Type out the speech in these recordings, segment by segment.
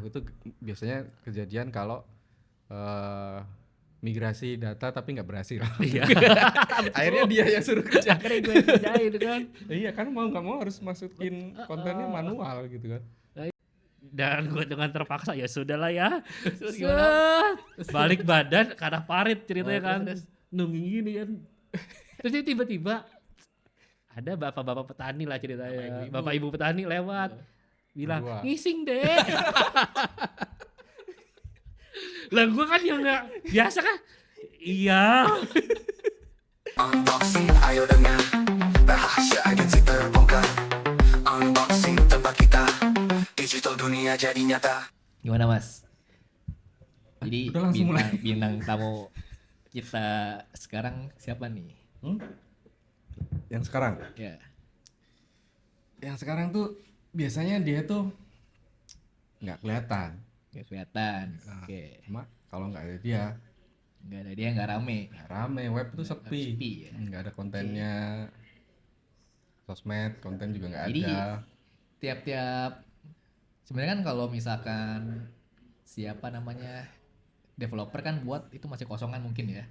itu biasanya kejadian kalau migrasi data tapi nggak berhasil. Iya. Akhirnya dia yang suruh kerja. Akhirnya gue kerjain kan. Iya kan mau nggak mau harus masukin kontennya manual gitu kan. Dan gue dengan terpaksa ya sudahlah ya. Terus gimana? Balik badan karena parit ceritanya kan. Terus. Nungging gini kan. Terus dia tiba-tiba ada bapak-bapak petani lah ceritanya. Bapak ibu petani lewat. Bilang, Berdua. ngising deh. Lah gue kan yang gak biasa kan. Iya. Unboxing ayo dengar rahasia agensi terbongkar. Unboxing tempat kita digital dunia jadi nyata. Gimana Mas? Jadi Udah langsung bintang tamu kita sekarang siapa nih? Yang sekarang. Ya. Yang sekarang tuh biasanya dia tuh nggak kelihatan. Gak kelihatan. Nah, Oke. Cuma kalau nggak ada dia Gak ada dia nggak rame. nggak rame, web tuh sepi. Sepi ya. Nggak ada kontennya. Sosmed konten juga nggak Jadi, ada. Tiap-tiap sebenarnya kan kalau misalkan siapa namanya developer kan buat itu masih kosongan mungkin ya.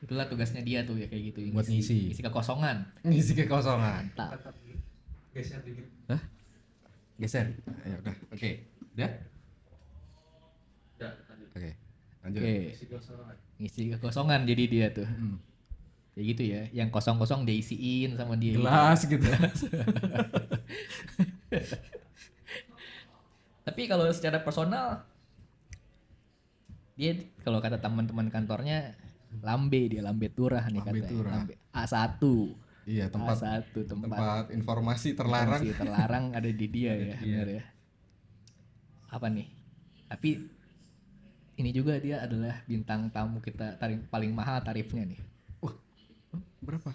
Itulah tugasnya dia tuh ya kayak gitu. Buat ngisi. Isi kekosongan. Ngisi kekosongan. Mantap. Geser dikit. Hah? Geser. Ya udah. Oke. Udah? Oke. Lanjut. Oke. Ngisi kekosongan jadi dia tuh. Kayak gitu ya. Yang kosong-kosong dia isiin sama dia. Gelas gitu. Tapi kalau secara personal dia kalau kata teman-teman kantornya lambe turah nih Lambe katanya. turah. Lambe. A1. Iya, tempat A1 tempat informasi terlarang. informasi terlarang ada di dia ya, Iya. benar ya. Apa nih? Tapi ini juga dia adalah bintang tamu kita paling mahal tarifnya nih. Berapa?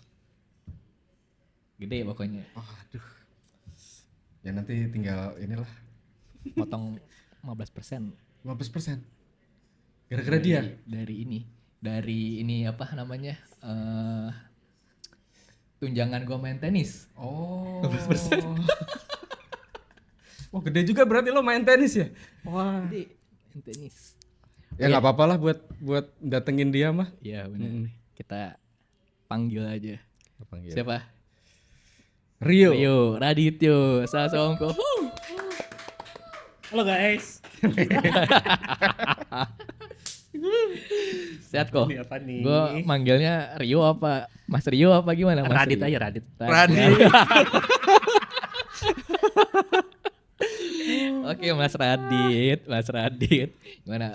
Gede pokoknya. Aduh. Ya nanti tinggal inilah Potong 15%. 15%. Gara-gara dia. Dari ini apa namanya? Tunjangan gua main tenis. Oh. 15%. Oh, gede juga berarti lo main tenis ya? Wah. Jadi main tenis. Ya nggak apa-apa lah buat datengin dia mah. Iya benar. Kita panggil aja. Siapa? Rio. Radityo Sasongko. Halo guys. Sehat kok. Ini apa nih? Gue manggilnya Rio apa Mas Rio apa gimana Mas Radit Rio? aja Radit. Oke Mas Radit. Gimana?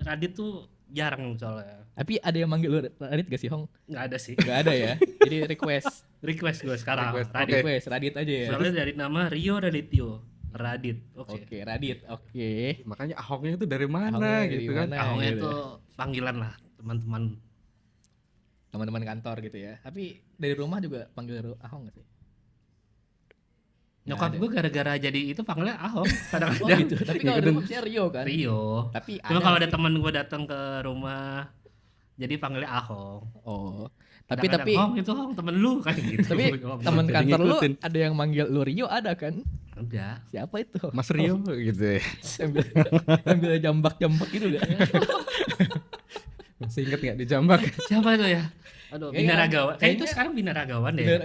Radit tuh jarang soalnya. Tapi ada yang manggil lu Radit gak sih Hong? Nggak ada sih. Gak ada ya. Jadi request Request gue sekarang. Request. Radit. request Radit aja ya. Soalnya dari nama Rio Radityo. Radit. Oke. Oke Radit. Oke. Makanya Ahoknya itu dari mana Ahoknya gitu dari kan? mana? Ahongnya gitu. itu panggilan lah teman-teman. Kantor gitu ya. Tapi dari rumah juga panggil Ahong gak sih? Nyokap gue gara-gara jadi itu panggilnya Ahong Oh kadang-kadang. gitu. Tapi kalau di rumah biasanya Rio kan. Rio. Tapi Cuma kalau ada sih. teman gue datang ke rumah jadi panggilnya Ahong. Oh. Kadang-kadang, Tapi Hong itu Hong temen lu kan gitu. tapi teman Jadi kantor lu ngikutin. ada yang manggil lu Rio ada kan? Enggak. Siapa itu? Mas Rio gitu ya. Sambil jambak-jambak gitu gak? Masih inget nggak di Jambak? Siapa itu ya? Aduh, Kayaknya- Binaragawan. Kayak itu kayaknya- sekarang Binaragawan deh. Bener.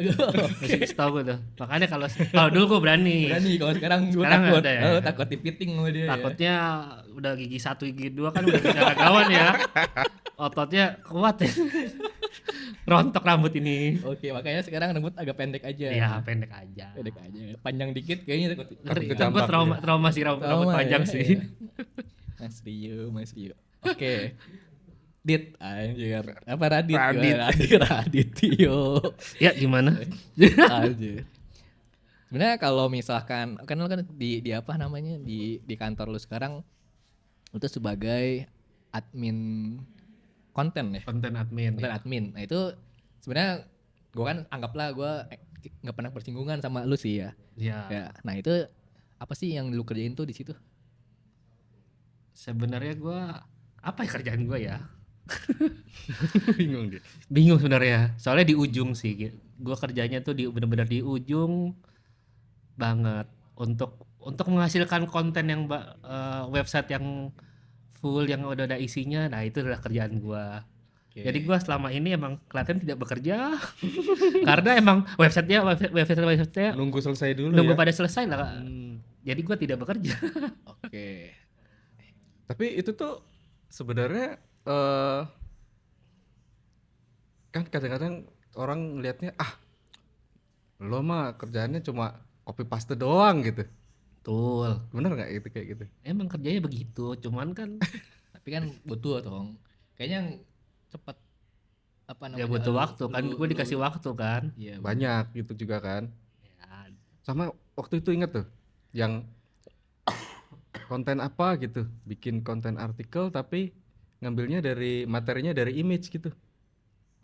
Masih setahu gue tuh. Makanya kalau dulu gue berani. Berani kalau sekarang gue Sekarang takut. ada ya? Oh, takut dipiting sama dia. Takutnya udah gigi 1 gigi 2 kan udah Binaragawan ya. Ototnya kuat ya. Rontok rambut ini. Ya. Oke, makanya sekarang rambut agak pendek aja. Iya, pendek aja. Pendek aja. Panjang dikit kayaknya takut. Ngeri, ke gue jambak trauma sih rambut Trauma panjang ya, sih. iya. Mas Rio. Oke. Dit anjir. Apa Radit? Radit. Radityo. Ya gimana? Anjir. Sebenarnya kalau misalkan kan lu kan di apa namanya di kantor lu sekarang itu sebagai admin konten ya. Konten admin. Konten admin. Nah itu sebenarnya gue kan anggaplah gue nggak pernah bersinggungan sama lu sih ya. Iya. Ya. Nah itu apa sih yang lu kerjain tuh di situ? Sebenarnya gue apa ya kerjaan gue ya? Bingung dia. Bingung sebenarnya. Soalnya di ujung sih. Gue kerjanya tuh bener-bener di ujung banget untuk untuk menghasilkan konten yang website yang full yang udah ada isinya, nah itu adalah kerjaan gua. Jadi gua selama ini emang kelihatan tidak bekerja karena emang website-nya Nunggu selesai dulu nunggu ya. pada selesai lah. Jadi gua tidak bekerja. Oke. Tapi itu tuh sebenarnya kan kadang-kadang orang ngelihatnya lo mah kerjaannya cuma copy paste doang gitu. Betul. Bener nggak itu kayak gitu? Emang kerjanya begitu, cuman kan Tapi kan butuh dong. Kayaknya yang cepet apa namanya? ya butuh waktu kan, gue dikasih waktu kan. Iya. Banyak gitu juga kan. Ya, Sama waktu itu inget tuh yang konten apa gitu, bikin konten artikel tapi ngambilnya dari materinya dari image gitu.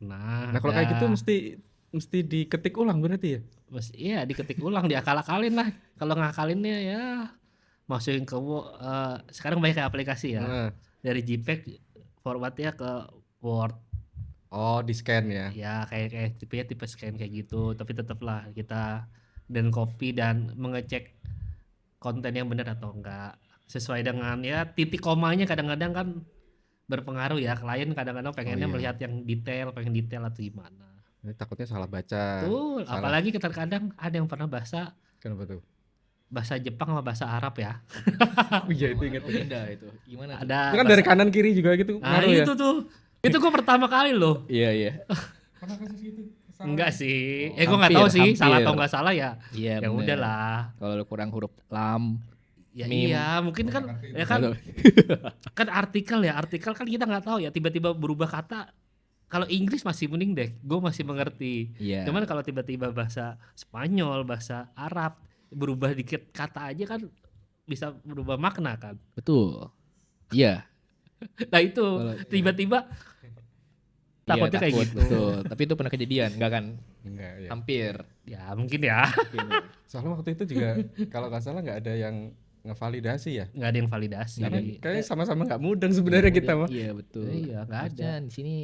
Nah kalau kayak gitu mesti diketik ulang berarti ya? iya diketik ulang, diakal-akalin lah. Kalau ngakalinnya ya masukin ke sekarang banyak kayak aplikasi ya. Nah. Dari JPEG forwardnya ke Word. Oh di scan ya? Ya kayak tipe scan kayak gitu. Tapi tetaplah kita dan copy dan mengecek konten yang benar atau enggak sesuai dengan ya titik komanya. Kadang-kadang kan berpengaruh ya, klien kadang-kadang pengennya iya. melihat yang pengen detail atau gimana. Ini takutnya salah baca. Betul, Salah. apalagi kadang-kadang ada yang pernah bahasa Kenapa tuh? Jepang sama bahasa Arab ya. Oh iya itu inget tuh. Indah itu. Gimana tuh? Ada Itu kan dari kanan kiri juga gitu nah ngaruh ya? itu tuh. Itu gua pertama kali loh. Iya, iya. Pernah kasus gitu? Enggak sih. Oh, Gua nggak tahu sih hampir. salah atau enggak salah ya. Iya. Ya bener. udahlah. Kalau lu kurang huruf lam. Ya Meme. iya, mungkin kan ya kan kan artikel kan kita nggak tahu ya, tiba-tiba berubah kata. Kalau Inggris masih mending deh, gue masih mengerti. Iya. Cuman kalau tiba-tiba bahasa Spanyol, bahasa Arab berubah dikit kata aja kan bisa berubah makna kan. Betul. Iya. Nah itu Kalau- tiba-tiba takutnya kayak takut, gitu. Betul. Tapi itu pernah kejadian, enggak kan? Enggak ya. Hampir. Ya mungkin ya Soalnya waktu itu juga kalau nggak salah nggak ada yang ngevalidasi ya. nggak ada yang validasi. Karena kayaknya sama-sama nggak mudeng sebenarnya kita mah. Iya, betul. Iya, nggak ada. Harusnya di sini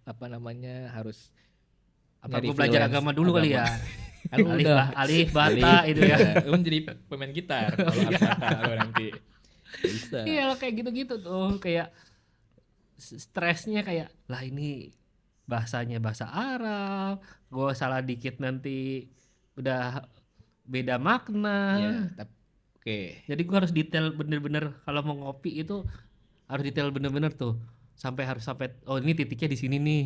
apa namanya harus Apa nyari gue belajar freelance agama dulu kali ya? Kan udah. Alih bata itu ya. Lu jadi pemain gitar kalau kata lu nanti. Bisa. Iya kayak gitu-gitu tuh, kayak stresnya kayak lah ini bahasanya bahasa Arab, gue salah dikit nanti udah beda makna. Iya, oke. Jadi gue harus detail bener-bener kalau mau ngopi itu harus detail bener-bener tuh sampai oh ini titiknya di sini nih.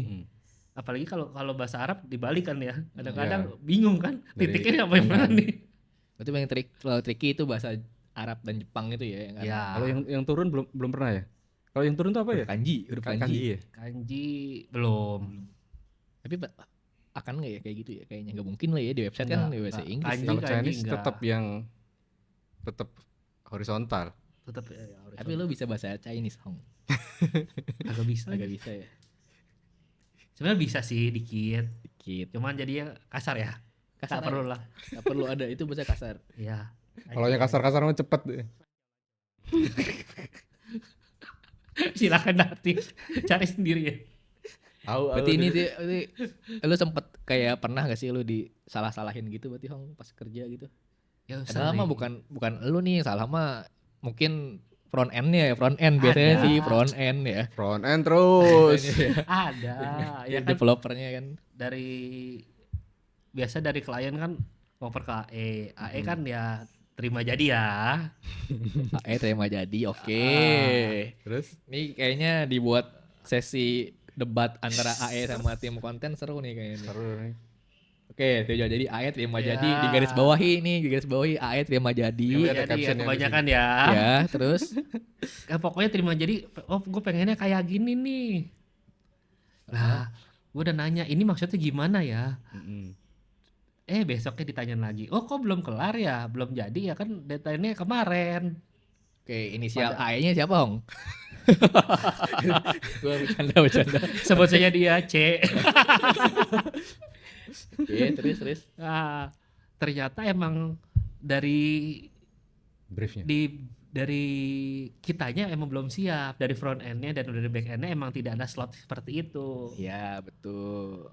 Apalagi kalau bahasa Arab dibalik kan ya, kadang-kadang bingung kan titiknya apa yang mana nih. Berarti yang kalau tricky itu bahasa Arab dan Jepang itu ya. Yang Ya. Kalau yang turun belum pernah ya? Kalau yang turun tuh apa ya? huruf kanji. Kanji ya? Kanji belum. Tapi akan nggak ya kayak gitu ya? Kayaknya nggak mungkin lah ya di website kan di bahasa Enggak. Inggris. Kanji, Kalau kanji Chinese enggak. tetap horizontal. Tetap ya, Tapi lo bisa bahasa Chinese, Hong. agak bisa. Agak bisa ya. Sebenarnya bisa sih dikit. Dikit. Cuman jadinya kasar ya. Kasar Tak perlu aja. lah. Nggak perlu ada itu bahasa kasar. Iya. Kalau yang kasar-kasar mah cepet deh. Silakan nanti cari sendiri ya. Berarti ini lu sempet kayak pernah gak sih lu disalah-salahin gitu berarti Hong pas kerja gitu? Ya Padahal sering. mah bukan lu nih salah mah mungkin front end biasanya Ada. sih front end ya. Front end terus. Ada. Ya kan Developernya kan. biasa dari klien kan ngoper ke AE. AE kan ya terima jadi ya. Terima jadi oke. Terus Ini kayaknya dibuat sesi debat antara AE sama tim konten seru nih kayaknya. seru nih. Oke, terima jadi AE terima Ya. jadi di garis bawahi AE terima jadi. Iya, ada Jadi ya captionnya di kebanyakan ya. Ya, terus Pokoknya terima jadi. Oh gue pengennya kayak gini nih. Lah gue udah nanya ini maksudnya gimana ya. Besoknya ditanyain lagi. Oh kok belum kelar ya? Belum jadi ya kan deadline-nya kemarin. oke, inisial AE-nya siapa, Hong? Gua bercanda. Sebut saja dia C. Oke, terus. Nah, ternyata emang dari Briefnya. dari kitanya emang belum siap, dari front end-nya dan dari back end-nya emang tidak ada slot seperti itu. Ya, betul.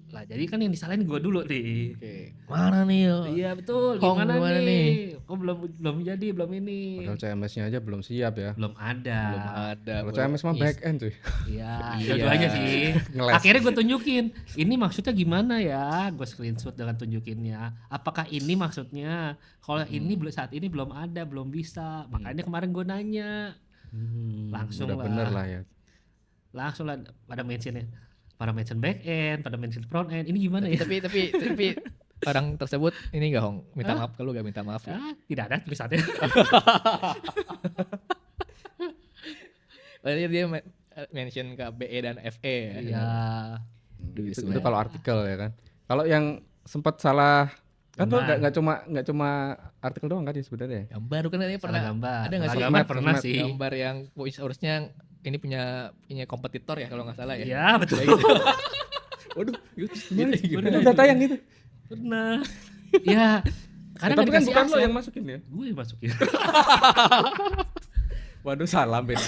Lah jadi kan yang disalahin gue dulu nih. Oke. Mana nih? Iya betul. Hong Gimana gimana nih? Kok belum jadi, belum ini. Padahal CMS-nya aja belum siap ya. Belum ada. Belum ada. Kalau CMS mah back end cuy. Iya, Iya. dua-duanya sih. Ngeles. Akhirnya gue tunjukin, ini maksudnya gimana ya? Gue screenshot dengan tunjukinnya. Apakah ini maksudnya? Kalau ini saat ini belum ada, belum bisa. Makanya kemarin gue nanya. Langsung Udah lah. bener lah ya. Langsung lah pada mention back end, pada mention front end. Ini gimana ya? Tapi orang tersebut ini enggak Hong minta maaf kalau enggak minta maaf. Ya? Ah, tidak ada tulisannya. Berarti dia mention ke BE dan FE ya. Iya. Itu kalau artikel ya kan. Kalau yang sempat salah kan tuh Gambar. nggak cuma artikel doang kan ya sebenarnya. Gambar kan ini pernah Salah gambar. ada nggak Salah sih gambar Smart, pernah smart. sih. gambar yang harusnya ini punya kompetitor ya kalau nggak salah ya. Iya betul. Waduh, Gitu. itu udah tayang gitu. Pernah. Ya. Karena Tapi kan dikasih bukan lo aksen. yang masukin ya. Gue yang masukin. Waduh, salah beda.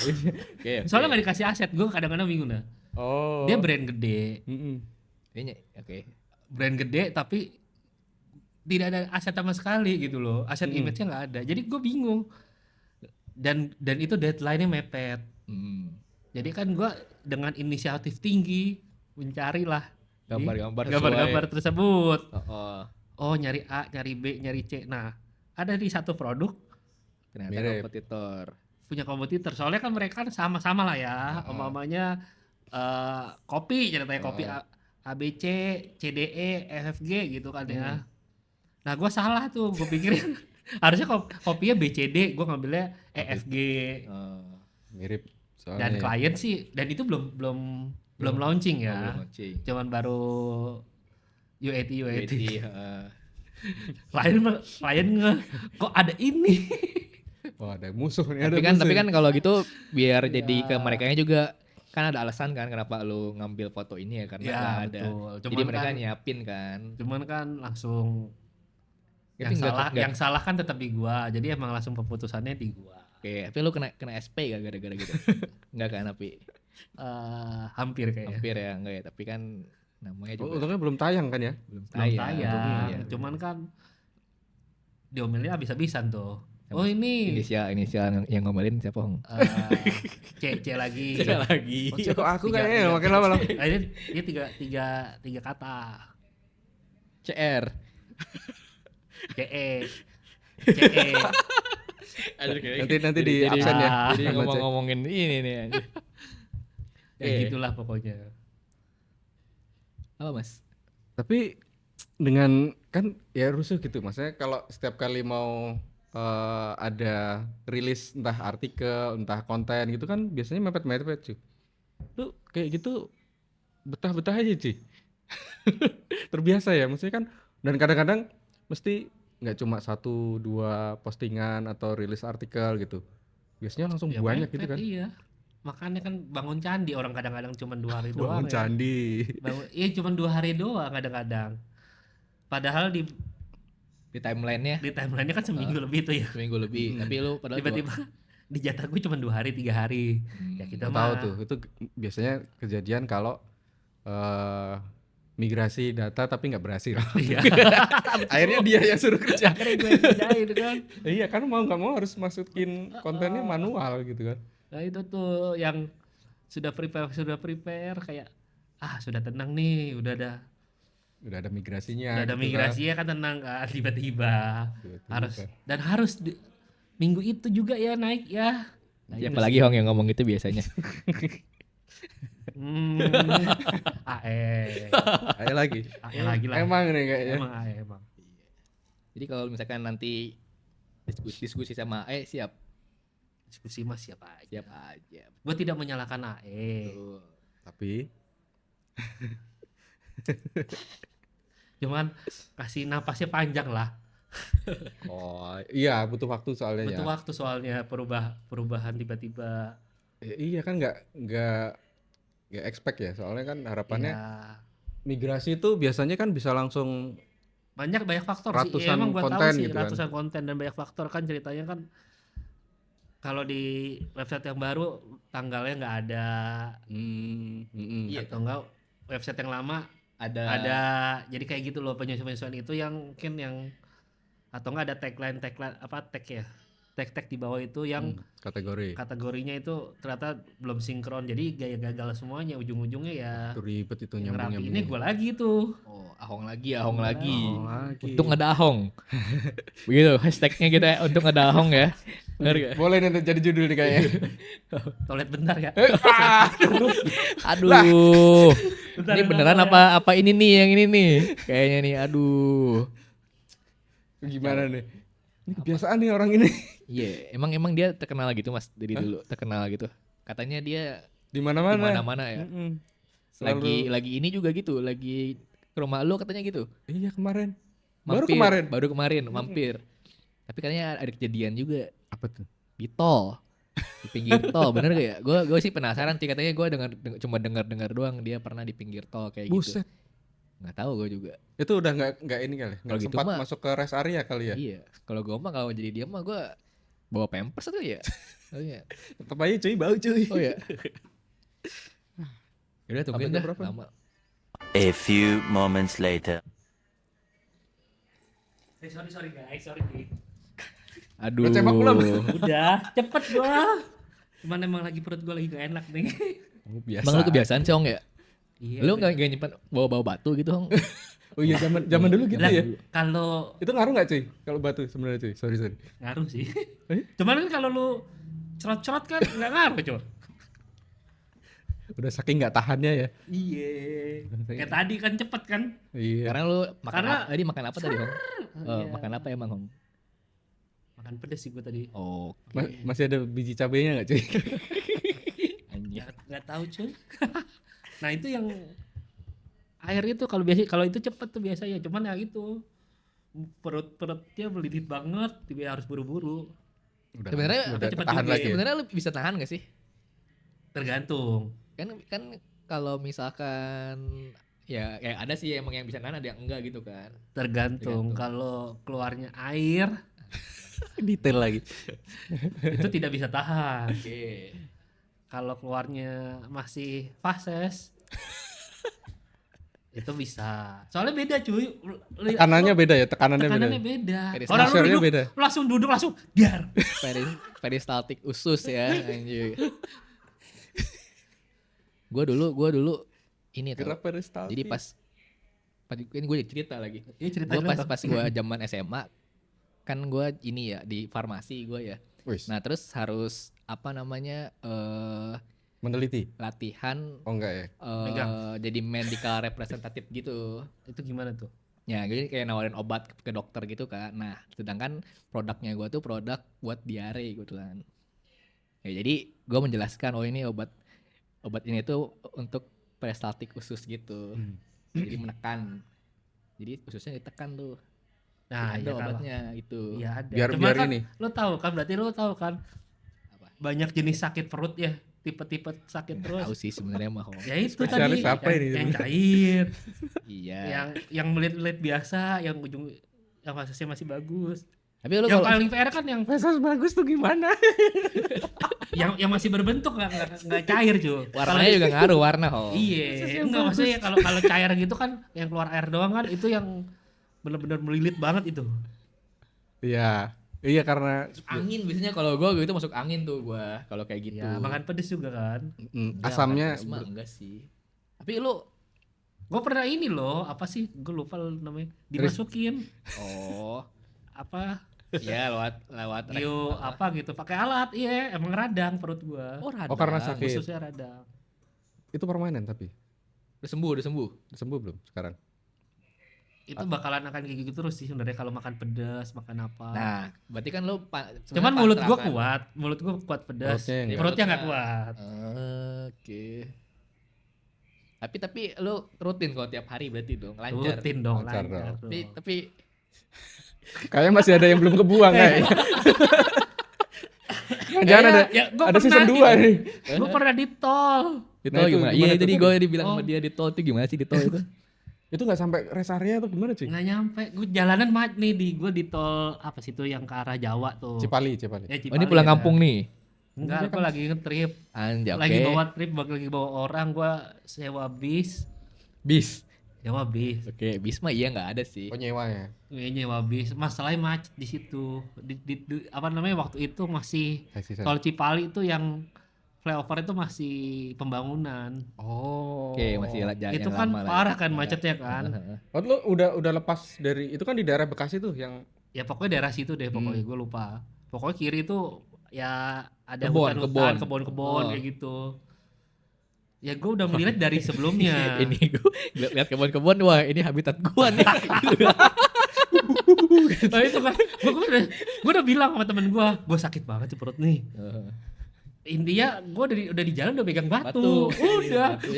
Oke. Soalnya nggak dikasih aset, gue kadang-kadang bingung nah. Oh. Dia brand gede, Ini oke. brand gede tapi tidak ada aset sama sekali gitu loh, aset image-nya nggak ada. Jadi gue bingung. Dan itu deadline-nya mepet. Hmm. Jadi kan gue dengan inisiatif tinggi mencari lah Gambar-gambar gambar-gambar tersebut. Oh, Oh nyari A, nyari B, nyari C. Nah ada di satu produk ternyata Mirip. kompetitor. punya kompetitor. Soalnya kan mereka kan sama-sama lah ya. Umpamanya kopi, ceritanya kopi ABC, CDE, FFG gitu kan ya. Nah gue salah tuh, gue pikirin harusnya kopinya BCD, gue ngambilnya EFG. Mirip soalnya. Dan klien sih, dan itu belum launching ya. Belum launching. Cuman baru UAT. Heeh. Klien kok ada ini. Oh, ada musuh nih, Tapi kan kalau gitu biar jadi ke merekanya juga kan ada alasan kan kenapa lu ngambil foto ini ya karena Ya, nggak ada. betul. Jadi Cuman mereka kan- nyiapin kan. Cuman kan langsung Tapi nggak- yang salah kan tetap di gua. Jadi emang langsung keputusannya di gua. Oke, tapi lu kena SP gak gara-gara gitu? Enggak kan tapi Hampir kayaknya. hampir ya enggak ya, tapi kan namanya juga untungnya belum tayang kan ya. belum Belum tayang. untungnya ya. Cuman kan diomelin habis-habisan tuh. Sama Oh ini inisial yang ngomelin siapa Hong? C lagi. lagi. Oh, kok aku Tiga- kayaknya tiga- makin lama loh. Nah, ini dia tiga kata. CR. CE. CE. Nanti di absen ya. Jadi Sama C. ngomong-ngomongin ini nih. anjir. Ya gitulah pokoknya. Apa Mas? Tapi dengan kan ya rusuh gitu. Maksudnya kalau setiap kali mau ada rilis entah artikel, entah konten gitu kan biasanya mepet-mepet cuy. Lu kayak gitu betah-betah aja cuy. Terbiasa ya maksudnya kan, dan kadang-kadang mesti nggak cuma 1-2 postingan atau rilis artikel gitu. Biasanya langsung Ya, banyak mepet, gitu kan. Iya. Makanya kan bangun candi orang kadang-kadang cuma 2 hari doang. Bangun ya. candi. Iya cuma 2 hari doang kadang-kadang. Padahal di Di timeline-nya timeline-nya kan seminggu lebih tuh ya. seminggu lebih, tapi lu padahal Tiba-tiba di jatah gue cuma 2 hari 3 hari. Ya kita Kita tahu tuh itu biasanya kejadian kalau migrasi data tapi nggak berhasil. Iya. Akhirnya dia yang suruh kerja. Akhirnya gue kerjain kan. Iya kan mau nggak mau harus masukin kontennya manual gitu kan. Nah itu tuh yang sudah prepare kayak sudah tenang nih, udah ada migrasinya. udah ada gitu migrasinya kan tenang kan tiba-tiba Tiba-tiba. harus minggu itu juga ya naik ya. Nah, Ya, ini apalagi Hong yang ngomong itu biasanya. AE Ayo lagi. lagi lah. Emang nih kayaknya. Emang AE emang. Jadi kalau misalkan nanti diskusi sama AE siap Diskusi mas siapa aja. siap aja. Gue tidak menyalahkan AE. Tuh. Tapi Cuman kasih napasnya panjang lah. iya butuh waktu soalnya Butuh ya. waktu soalnya perubahan tiba-tiba. Iya kan nggak expect ya, soalnya kan harapannya Ya, migrasi itu biasanya kan bisa langsung banyak faktor sih. Ratusan Emang gua tahu konten sih gitu kan. ratusan konten dan banyak faktor kan ceritanya kan. Kalau di website yang baru tanggalnya nggak ada Iya. atau enggak website yang lama Ada jadi kayak gitu loh, penyesuaian itu yang mungkin yang atau enggak ada tagline apa tag ya. Tag di bawah itu yang Kategori. kategorinya itu ternyata belum sinkron. Jadi gaya gagal semuanya, ujung-ujungnya ya Itu ribet itu yang rapi ini nyambung-nyambungnya. gue lagi tuh. Oh, Ahong lagi. Lagi. Untung ada Ahong. Begitu hashtagnya kita untung ada Ahong ya. Benar gak? Boleh nanti jadi judul nih kayaknya. Toilet bentar ya. Aduh. Bentar, Ini bentar, beneran apa ini nih yang ini nih? Kayaknya nih aduh. Gimana nih? Ini kebiasaan nih orang ini. Iya, emang dia terkenal gitu Mas dari dulu, terkenal gitu. Katanya dia Di di mana-mana. mana-mana ya. Mm-mm. Lagi ini juga gitu, lagi ke rumah lu katanya gitu. Iya kemarin. Mampir, baru kemarin mampir. Tapi katanya ada kejadian juga Apa tuh? di tol. Di pinggir tol, bener gak ya? Gue sih penasaran sih, katanya gue cuma dengar doang dia pernah di pinggir tol kayak gitu. Buset. Nggak tahu gue juga. Itu udah nggak ini kali. Nggak Kalau gitu sempat mah- masuk ke rest area kali ya. Iya, kalau gue mah kalau jadi dia mah gue bawa pampers tuh ya. Oh iya. Tetep aja cuy, bau cuy. Oh iya. Yaudah tungguin Update-nya dah berapa? lama. A few moments later. Sorry guys, sorry. Aduh. Lo cembak belum? Udah, cepet gua. Cuman emang lagi perut gua lagi gak enak nih. Oh, biasa. Bang lu kebiasaan sih Hong ya? Iya. Lu nggak nyimpan bawa batu gitu Hong? Oh iya zaman dulu gitu Lah, ya. kalau Itu ngaruh nggak cuy? Kalau batu sebenarnya cuy. Sorry. ngaruh sih. Cuman kan kalau lu cerot-cerot kan nggak ngaruh, Cok. Udah saking nggak tahannya ya. Iya. Kayak tadi kan cepet kan. Iya. Karena lu makan Karena- tadi makan apa tadi Hong? Iya. Makan apa emang Hong? Makan pedes sih gua tadi. Oke. Masih ada biji cabenya nggak cuy? Anjir. Nggak tahu, cuy. Nah, itu yang air itu kalau itu cepet tuh biasanya. Cuman ya itu perutnya melidit banget, dia harus buru-buru. Sebenarnya udah cepet ketahan juga lagi. ya. Sebenarnya lu bisa tahan gak sih? Tergantung. Kan kalau misalkan ya kayak ada sih emang yang bisa nahan, ada yang enggak gitu kan. Tergantung. Tergantung. Kalau keluarnya air Detail lagi. itu tidak bisa tahan. Oke. Kalau keluarnya masih fases itu bisa. Soalnya beda cuy. Tekanannya beda ya, tekanannya beda. Tekanannya beda. Peristaltik. Orang lu Pressure-nya duduk, beda. lu langsung duduk langsung biar. Peristaltik usus ya anjir. Gua dulu ini tuh. Gerak peristaltik. Jadi pas ini gue cerita lagi. Ini cerita Gue dulu pas tuh. gue zaman SMA kan gue ini ya di farmasi gue ya. Wis, Nah terus harus apa namanya meneliti. latihan Oh enggak ya? Pegang. jadi medical representative gitu. Itu gimana tuh? Ya jadi kayak nawarin obat ke dokter gitu kan. Nah sedangkan produknya gue tuh produk buat diare gitu kan. Ya jadi gue menjelaskan oh ini obat ini tuh untuk peristaltik usus gitu. Jadi menekan. Jadi ususnya ditekan tuh. Nah, ada iya kalau- obatnya itu. Iya ada. Biar- Cuma biar kan ini. lo tahu kan, berarti lo tahu kan Apa? banyak jenis sakit perut ya, tipe-tipe sakit Tahu perut. sih sebenarnya mah. Hong. Ya itu Spesialis tadi apa ini yang sebenarnya? cair, Iya. yang melit-melit biasa, yang ujung yang fasesnya masih bagus. Tapi lu Yang kalau paling PR kan yang Feses bagus tuh gimana? yang masih berbentuk nggak cair cuy. warnanya juga ngaruh warna Hong. Iya, enggak maksudnya kalau cair gitu kan yang keluar air doang kan itu yang benar-benar melilit banget itu. Iya. Iya karena Angin biasanya kalau gue gitu masuk angin tuh gue kalau kayak gitu. Ya, makan pedes juga kan. asamnya Enggak, enggak sih. Tapi lu Gue pernah ini loh, apa sih? Gue lupa namanya. Dimasukin oh apa? ya lewat Bio apa gitu, pakai alat. Iya, emang radang perut gua. radang. Oh, karena sakit. Khususnya radang. itu permainan tapi Udah sembuh. udah sembuh belum sekarang? Itu bakalan akan kayak gitu terus sih sebenarnya kalau makan pedas, makan apa. Nah, berarti kan lu Cuman mulut gua kuat pedas. Perutnya yang Perutnya nggak kuat. Oke. Tapi lu rutin kalau tiap hari berarti dong, lancar. Rutin dong, Lancar lancar dong. dong. Tapi Kayaknya masih ada yang belum kebuang kayaknya. Jangan ada gua ada season pernah 2 nih. Gue pernah di tol. di Nah, tol itu gimana? gimana Iya tuh? tadi gue dibilang Oh. sama dia di tol itu gimana sih di tol itu? Itu nggak sampai rest area atau gimana cuy? Nggak nyampe. Gue jalanan mat nih gue di tol apa sih itu yang ke arah Jawa tuh. Cipali. Ya, Oh, ini Cipali pulang ya. kampung nih. Enggak, gue lagi nge-trip. Anjay, oke. Lagi bawa trip, lagi bawa orang, gue sewa bis. Bis. Nyewa bis. Oke, bis mah iya nggak ada sih. Oh nyewa ya. Nyewa bis. Masalahnya macet di situ. Apa namanya waktu itu masih High season. tol Cipali itu yang flyover itu masih pembangunan. Oh. Oke, masih jalan Itu kan lama lah ya. parah kan macetnya kan. Oh lu udah lepas dari itu kan di daerah Bekasi tuh yang Ya pokoknya daerah situ deh pokoknya gue lupa. Pokoknya kiri itu ya ada Kebon, hutan-hutan, kebon. kebon-kebon Oh. kayak gitu. Ya gue udah melihat dari sebelumnya. Ini gue lihat kebun-kebun, wah ini habitat gua nih. Nah itu kan gue udah bilang sama temen gue sakit banget sih perut nih. Intinya gue udah di jalan udah pegang batu.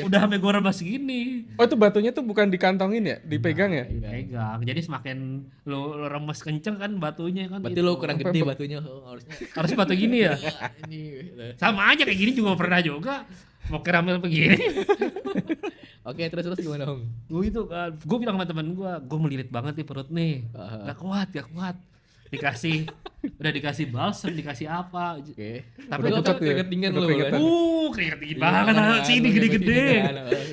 Udah sampai gue rebas gini. Oh itu batunya tuh bukan dikantongin ya, dipegang ya? Pegang. Jadi semakin lu remes kenceng kan batunya kan. Berarti itu. lu kurang gede batunya, harusnya. Harus batu gini ya. Ini gitu. Sama aja kayak gini juga pernah juga. Mau keramel begini. Oke, terus gimana, Hong? Gue itu kan, gue bilang sama temen gue melilit banget nih perut nih. Gak kuat. Udah dikasih balsam, dikasih apa. Oke. Tapi Udah tetap keringet dingin udah lu. keringetan. keringet dingin banget sini gede-gede.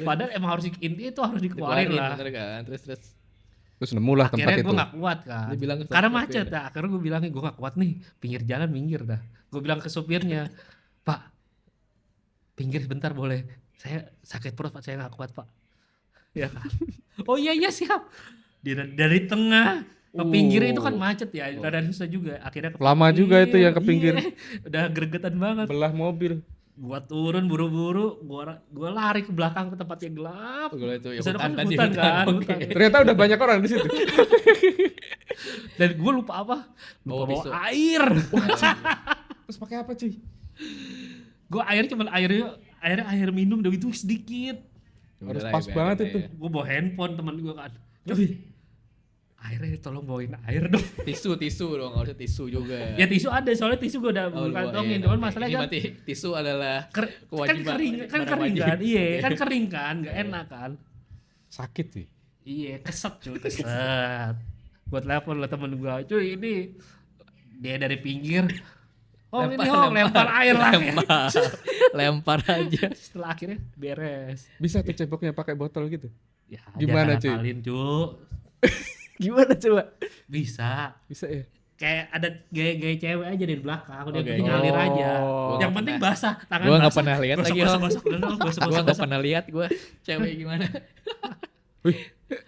Padahal emang harus intinya itu harus dikeluarin lah. Bener kan? Terus Terus nemu lah tempat Akhirnya itu. gue gak kuat kan. Dia bilang ke Karena supir. macet dah. Akhirnya gue bilangin gue gak kuat nih. Pinggir jalan minggir dah. Gue bilang ke supirnya, Pak, pinggir sebentar boleh. Saya sakit perut Pak, saya gak kuat Pak. Ya kan. Oh iya siap. Dari tengah ke pinggir itu kan macet ya. Rada susah juga. Akhirnya ke Lama pinggir. juga itu yang ke pinggir. Iya. Udah gregetan banget. Belah mobil. Gua turun buru-buru, gua lari ke belakang ke tempat yang gelap. Gua itu ya Di sana kan tadi, hutan kan, Oke. hutan. Ternyata udah banyak orang di situ. Dan gue lupa apa? Lupa Bawa bawa pisau. air. Terus pakai apa cuy? Gue airnya cuma air minum dan itu sedikit. Harus Udah lah, pas ya, banget biarin itu. aja. Gue bawa handphone teman gue kan. Cuy, airnya tolong bawain air dong. Tisu dong, harusnya tisu juga. Ya tisu ada, soalnya tisu gue udah Oh, kantongin. iya, Cuman oke. masalahnya Ini kan berarti tisu adalah kan kewajiban. kering barang kan. wajib. Iya, kan kering kan, gak enak kan. Sakit sih. Iya, keset. Buat telepon lah temen gue, cuy ini dia dari pinggir. Oh ini lempar air lah. Lempar aja. Setelah akhirnya beres. Bisa tuh ceboknya pakai botol gitu. Ya, Gimana, cuy? cuy? Kalian cuy. Gimana coba? Bisa. Bisa ya? Kayak ada gaya-gaya cewek aja di belakang, udah Oke. penting ngalir aja. Oh. Yang penting basah, tangan Gua basah. nggak pernah lihat lagi, Om. Gosok. Gua nggak pernah lihat gua cewek gimana. Tapi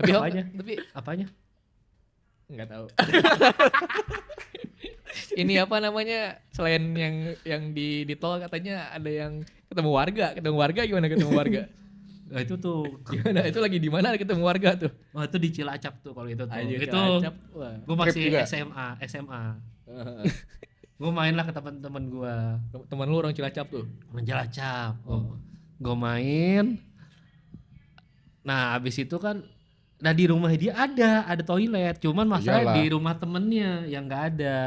Om, Apanya? tapi Apanya? nggak tahu. Ini apa namanya, selain yang di tol katanya ada yang ketemu warga gimana ketemu warga? Nah itu tuh, Gimana itu lagi di mana ketemu warga tuh? wah itu di Cilacap tuh kalau itu tuh. Ayo, Itu Cilacap. Wah. gue masih Trip juga? SMA. Gue main lah ke teman-teman gue. Teman lu orang Cilacap tuh. Cilacap. Gue main. Nah abis itu kan, nah di rumah dia ada toilet. Cuman masalah Iyalah. di rumah temennya yang nggak ada.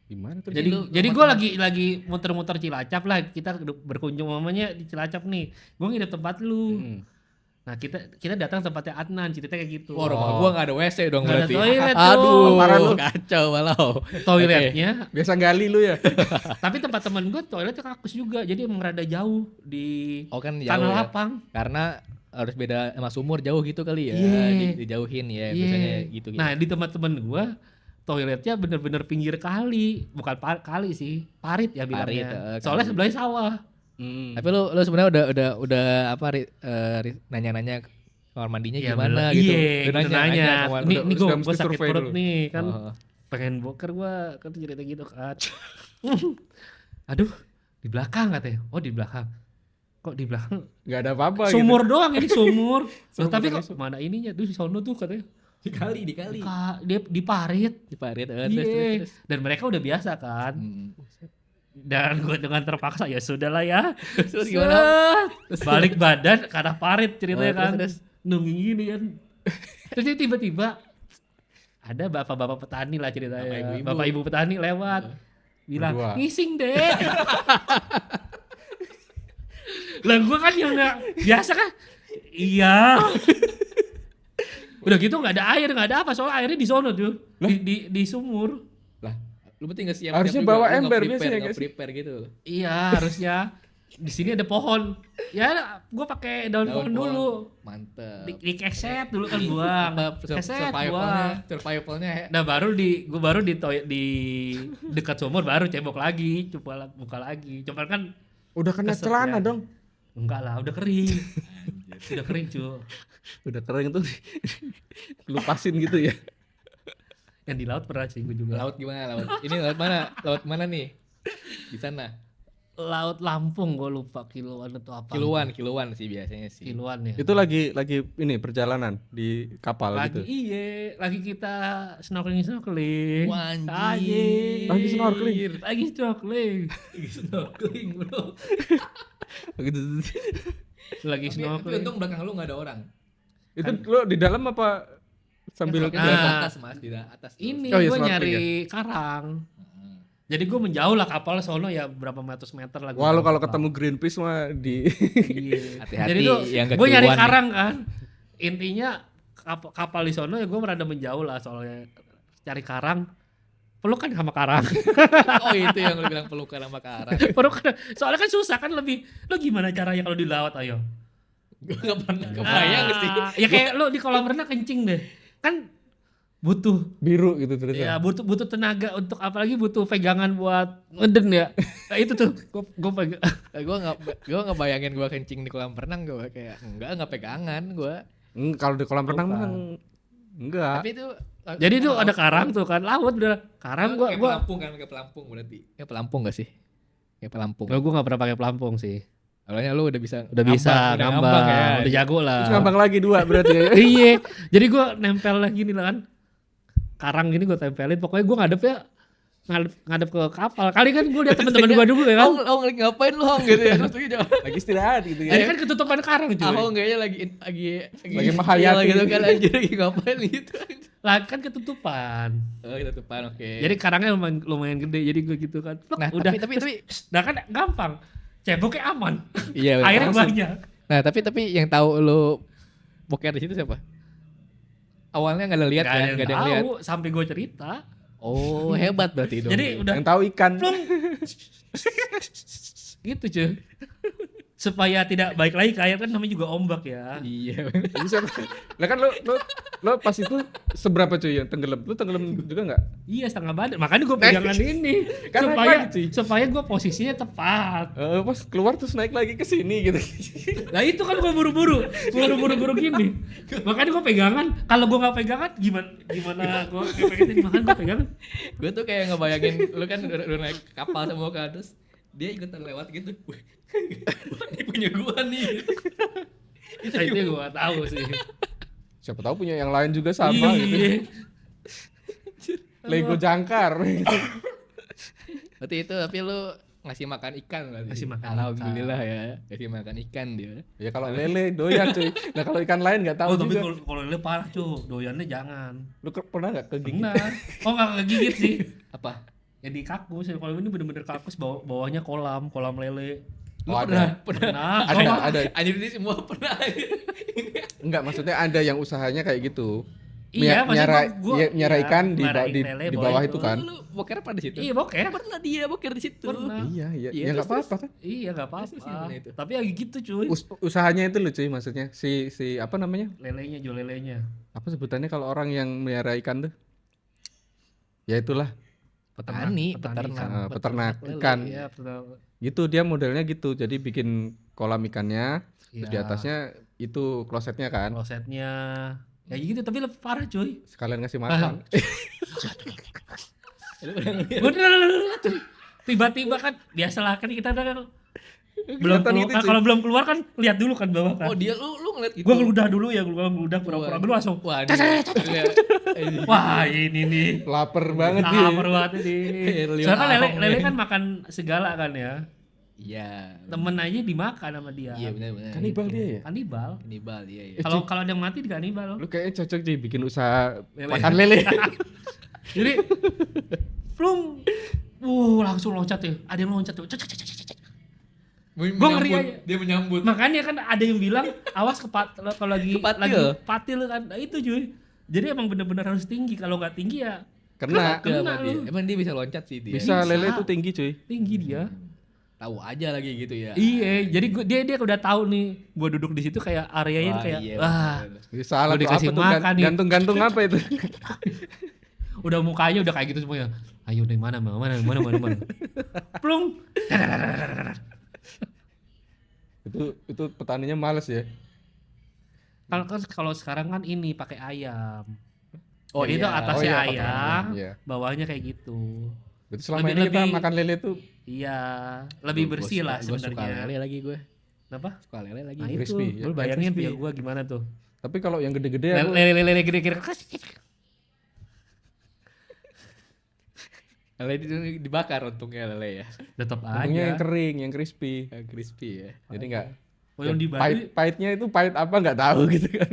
Gimana tuh? Jadi gue lagi muter-muter Cilacap lah, kita berkunjung mamanya di Cilacap nih, gue nginep tempat lu. Nah kita datang tempatnya Adnan, ceritanya kayak gitu. Wah, rumah gua nggak ada WC dong Nggak ada berarti. toilet tuh. Aduh, Parah lu. kacau balau. Toiletnya, Biasa gali lu ya? tapi tempat temen gue toiletnya kakus juga, jadi emang rada jauh di Oh kan jauh tanah ya. lapang. Karena harus beda sama sumur jauh gitu kali ya. Iya. Dijauhin ya, Iya. biasanya gitu. Nah di tempat temen gue toiletnya bener-bener pinggir kali, bukan kali sih, parit ya bilangnya. Parit, Soalnya kali. sebelahnya sawah. Tapi lu sebenarnya udah apa nanya-nanya kamar mandinya Ya, gimana bener. gitu. Iya, Udah udah nanya. kamar- Ini udah gue mesti sakit survei perut dulu. nih kan. Oh. Pengen boker gue kan cerita gitu kan. Aduh, di belakang katanya. Oh di belakang. Kok di belakang? Gak ada apa-apa Sumur doang ini sumur. Loh, Sumur tapi bukan kok mana ininya tuh di sono tuh katanya. Dikali. Dia di parit. Di parit. Iya. Dan mereka udah biasa kan. Dan gue dengan terpaksa ya sudahlah ya. Terus gimana? Set. Balik badan ke arah parit ceritanya Oh, kan. terus. Nungging gini kan. Terus dia tiba-tiba ada bapak-bapak petani lah ceritanya. Bapak ibu petani lewat. Bilang, Berdua. ngising deh. Lah gue kan yang biasa kan. Iya. Udah gitu nggak ada air, nggak ada apa, soalnya airnya di sono tuh, di sumur. Lah, lu berarti nggak siap. Harusnya juga. bawa Lu nggak ember prepare, biasanya nggak nggak sih? prepare gitu. Iya harusnya. di sini ada pohon. Ya gua pakai daun pohon dulu. Mantep. Dikeset dulu kan buang. Keset buang. Survivalnya Nah gua baru di dekat sumur baru cebok lagi, coba buka lagi. Cuman kan Udah kena keset celana ya. dong. Enggak lah, udah kering. Udah kering cu. Udah kering tuh lupasin gitu ya. Yang di laut pernah sih gua juga. laut gimana laut? Ini laut mana? Laut mana nih? Di sana. Laut Lampung gua lupa kiloan atau apa. Kiluan sih biasanya sih. Kiloan ya. Itu lagi ini perjalanan di kapal Lagi gitu. lagi kita snorkeling. Anjir. Lagi snorkeling. Lagi snorkeling bro. Gitu. Lagi Tapi snorkeling. untung belakang lu gak ada orang. Itu lo di dalam apa sambil Kan di Ah. atas mas, di atas. Ini Oh iya, gue snorkeling nyari karang. Jadi gue menjauh lah kapal sono ya berapa meter lah. Wah, lo kalau ketemu Greenpeace mah di Iya. Hati-hati Jadi tuh yang gue nyari kekeluan nih. karang kan. Intinya kapal di sono ya gue merada menjauh lah soalnya cari karang. Pelukan sama karang. Oh itu yang lu bilang pelukan sama karang. Pelukan. Soalnya kan susah kan lebih. Lo gimana caranya kalau di laut ayo? Gue gak pernah kebayang sih. Ya kayak lo di kolam renang kencing deh. Kan butuh biru gitu terus. ya butuh tenaga untuk apalagi butuh pegangan buat ngeden ya. Nah, itu tuh gue pegang. Gue nggak bayangin gue kencing di kolam renang gue kayak nggak pegangan gue. Kalau di kolam renang mah enggak. Tapi itu Jadi tuh ada karang tuh kan laut udah karang kayak gua pelampung kan kayak pelampung berarti. Kayak pelampung gak sih? Kayak pelampung. gue nggak pernah pakai pelampung sih. Soalnya lu udah bisa Ngambang ya. udah jago lah. Terus ngambang lagi 2 berarti ya. Iya, jadi gue nempel lagi nih lah kan. Karang gini gue tempelin, pokoknya gue ngadep ke kapal. Kali kan gue liat teman-teman gue dulu ya kan. Oh ngapain lu Hong gitu ya? Terus gitu. Lagi istirahat gitu Jadi ya. kan ketutupan karang cuy. Hong kayaknya lagi menghayati. gitu kan anjir lagi ngapain gitu. Lah kan ketutupan. Oh kita tupan oke. Jadi karangnya lumayan gede, jadi gue gitu kan. Nah Udah, tapi nah kan gampang. Ceboknya aman. iya Airnya langsung. banyak. Nah tapi yang tahu lu boker di situ siapa? Awalnya nggak ada lihat kan, nggak ada yang lihat. tahu sampai gue cerita. Oh hebat berarti dong. Jadi udah Yang tahu ikan. gitu cuy. Supaya tidak baik lagi ke air kan namanya juga ombak ya. Iya. Bisa. Lah kan lo pas itu seberapa cuy yang tenggelam? Lu tenggelam juga enggak? Iya setengah badan. Makanya gue pegangan ini Kan naik supaya lagi, cuy. supaya gue posisinya tepat. Pas keluar terus naik lagi ke sini gitu. Nah itu kan gue buru-buru gini. Makanya gue pegangan. Kalau gue nggak pegangan gimana gue pengen makanya gue pegangan. Gue tuh kayak ngebayangin lu kan udah naik kapal sama ke atas. Dia ikutan lewat gitu. Wih, ini punya gua nih. Itu gue tahu sih. Siapa tahu punya yang lain juga sama gitu. Iya. Lego jangkar. Berarti itu tapi lu ngasih makan ikan berarti. Ngasih makan Alhamdulillah ya. Ngasih makan ikan dia. Ya kalau lele doyan cuy. Nah kalau ikan lain nggak tahu Oh tapi juga. kalau ini parah cuy, doyannya jangan. Lu pernah nggak kegigit? Benar. Oh nggak kegigit sih. Apa? Ya di kakus. Kalau ini bener-bener kakus bawahnya kolam lele. Oh, ada. Pernah. Ada. Anjir ini semua pernah. Enggak, maksudnya ada yang usahanya kayak gitu. Iya, maksudnya Nyara ikan di marahin lele di bawah bawah itu kan. Lu boker apa di situ? Iya boker. Pernah dia boker di situ. Pernah. Iya, Iya, ya nggak terus, apa-apa kan. Iya nggak Terus apa-apa. gimana itu? Tapi ya gitu cuy. Usahanya itu loh cuy, maksudnya si apa namanya? Jual lelenya. Apa sebutannya kalau orang yang melihara ikan tuh? Ya itulah, peternak ikan. Iya, peternak. Gitu dia modelnya gitu. Jadi bikin kolam ikannya, terus di Iya. atasnya itu klosetnya kan. Klosetnya. Ya gitu tapi lebih parah cuy. Sekalian ngasih makan. Bener tuh. Tiba-tiba kan biasalah kan kita kan belum Kelihatan keluar, gitu, cuy. kalau belum keluar kan lihat dulu kan bawah kan. Oh dia lu ngeliat gitu. Gua ngeludah dulu ya, gua ngeludah pura-pura dulu langsung. Wah, Wah, ini nih. Lapar banget dia. Lapar banget ini. Soalnya kan lele kan makan segala kan ya. Iya. Temen aja dimakan sama dia. Iya benar. Kanibal dia ya? Kanibal. Kanibal iya iya. Kalau ada yang mati di kanibal. Lu kayaknya cocok sih bikin usaha Lele. makan lele. Jadi plung. Langsung loncat ya. Ada yang loncat tuh. Gua ngeri aja. Dia menyambut. Makanya kan ada yang bilang awas kalau lagi Kepatil. patil kan. Nah, itu cuy. Jadi emang bener-bener harus tinggi. Kalau nggak tinggi ya Kena. kena Dia. lu. Emang dia bisa loncat sih dia. Bisa Bisa. lele itu tinggi cuy. Tinggi dia. tahu aja lagi gitu ya. Iya, jadi dia udah tahu nih, gua duduk di situ kayak areanya Wah, kayak iya, wah, bener. Ini salah Gua tuh, dikasih apa tuh makan nih. gantung-gantung apa itu? udah mukanya udah kayak gitu semuanya. Ayo dari mana, mana. Plung. Itu petaninya males ya. Kalau sekarang kan ini pakai ayam. Oh Jadi itu iya. atasnya Oh iya, pakai ayam, ayam, iya. bawahnya kayak gitu. Berarti selama ini kita makan lele tuh Iya, lebih bersih lah Gue suka sebenarnya. lele lagi gue. Kenapa? Suka lele lagi. Nah itu, Crispy, ya. lu bayangin Crispy. ya gua gimana tuh? tapi kalau yang gede-gede aku Lele gede-gede. Lele itu dibakar untungnya lele ya. Tetap untungnya yang aja. kering, yang crispy. Yang crispy ya. Jadi enggak Oh yang di Baduy, pahitnya itu pahit apa nggak tahu gitu kan.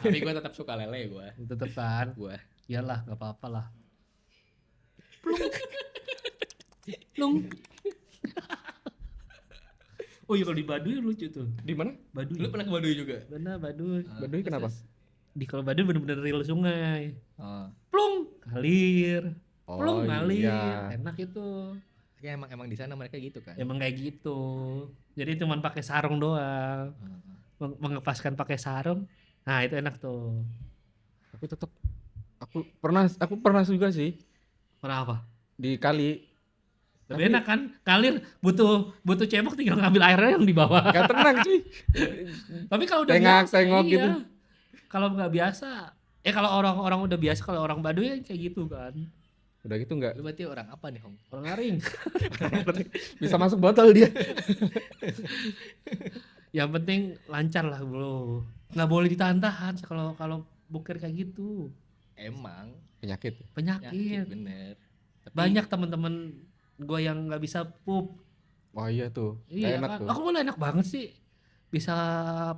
Tapi gue tetap suka lele gue. tetep kan. Gue. Iyalah, enggak apa-apa lah. Plung. Oh iya kalau di Baduy lucu tuh. Di mana? Baduy. Lu pernah ke Baduy juga? Benar Baduy. Baduy kenapa? Di kalau Baduy bener-bener real sungai. Oh. Plung, ngalir. Plung, ngalir. iya. Enak itu. Kayak emang di sana mereka gitu kan. Emang kayak gitu. Jadi cuman pakai sarung doang. Heeh. Mengepaskan pakai sarung. Nah, itu enak tuh. Tapi tetap aku pernah juga sih Kenapa? di kali. Lebih enak kan? Kalir butuh cebok tinggal ngambil airnya yang di bawah. Gak tenang cuy. Tapi kalau udah Tengok biasa, gitu. Kalau nggak biasa, kalau orang udah biasa, kalau orang Baduy ya kayak gitu kan. Udah gitu nggak Lu berarti orang apa nih, Hong? Orang ngaring. bisa masuk botol dia. Yang penting lancar lah bro. Nggak boleh ditahan-tahan kalau boker kayak gitu. Emang Penyakit. Penyakit. bener. Tapi Banyak teman-teman gue yang nggak bisa pup. Wah iya tuh. Iya Enak kan? tuh. Aku malah enak banget sih. Bisa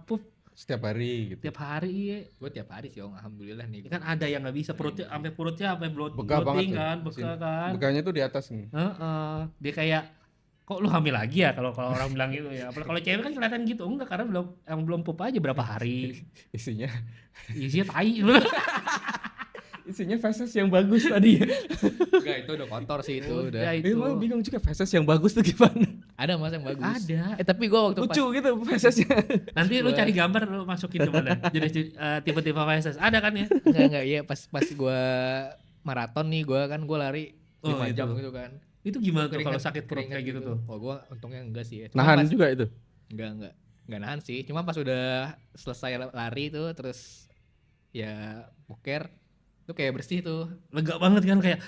pup Setiap hari gitu. tiap hari. Iya. gue tiap hari sih, Hong. Alhamdulillah nih. Kan ada yang nggak bisa perutnya sampai Begah banget bloating tuh. kan, Di beka sini. kan. Begahnya tuh di atas nih. Heeh. Dia kayak kok lu hamil lagi ya kalau orang bilang gitu ya. Apalagi kalau cewek kan kelihatan gitu. Enggak, karena belum pup aja berapa hari. Isinya Isinya tai. isinya feses yang bagus tadi ya. Enggak, itu udah kotor sih itu. Ya Udah. itu. Malah bingung juga feses yang bagus tuh gimana. Ada mas yang bagus. Ada. Tapi gue waktu Lucu gitu fesesnya. Nanti lu cari gambar lu masukin ke mana? Jenis tipe-tipe VSS. Ada kan ya? enggak iya pas gue maraton nih gue lari 5 Oh, jam itu. gitu kan. Itu gimana tuh kalau Keringat- sakit perut keringat kayak gitu tuh? Oh gue untungnya enggak sih ya. Cuma Nahan pas- juga itu. Enggak nahan sih. Cuma pas udah selesai lari tuh terus ya boker tuh kayak bersih tuh. Lega banget kan kayak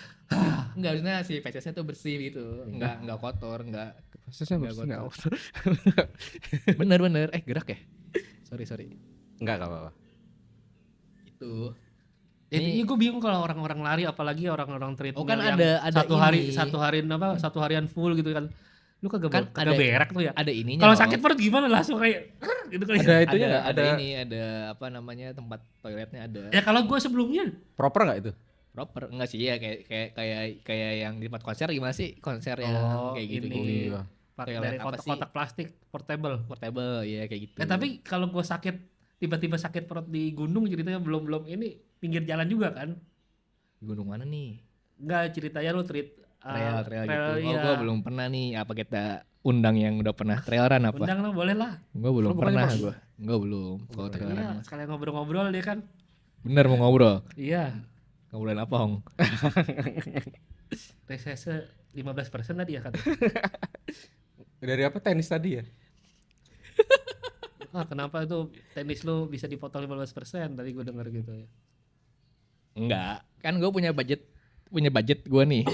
Enggak, harusnya si feces-nya tuh bersih gitu. Enggak kotor, enggak. Fesesnya Nggak bagus nggak? kotor. Bener. Gerak ya? Sorry. Enggak apa-apa. Itu. Ini gue bingung kalau orang-orang lari apalagi orang-orang treadmill Oh, kan yang ada satu harian full gitu kan. Lu kagak Kan kagak ada- berak tuh ya. Ada ininya. Kalau Hong. sakit perut gimana langsung kayak gitu kali. Ada itunya nggak? ada Ada ini, ada apa namanya tempat toiletnya ada. Ya kalau gue sebelumnya proper nggak itu? Proper enggak sih ya kayak yang di tempat konser gimana sih? Konser yang Oh, kayak gitu. ini. Oh iya. pakai Toilet dari apa sih? kotak-kotak plastik portable. Portable ya kayak gitu. Tapi kalau gue sakit tiba-tiba sakit perut di gunung ceritanya belum ini pinggir jalan juga kan? Di gunung mana nih? Enggak, ceritanya lu treat Trail gitu. Oh, iya. gua belum pernah nih. Apa kita undang yang udah pernah trail run apa? Undang lah, boleh lah. Gua belum Lu bukannya pernah pernah? gua. Gua belum. Kalau trail run. Iya, sekalian ngobrol-ngobrol dia kan. Bener mau ngobrol. Iya. Ngobrolin apa, Hong? Resese 15% tadi ya kan. Dari apa tenis tadi ya? Kenapa itu tenis lu bisa dipotong 15% tadi gue denger gitu ya. Enggak. Kan gua punya budget gua nih.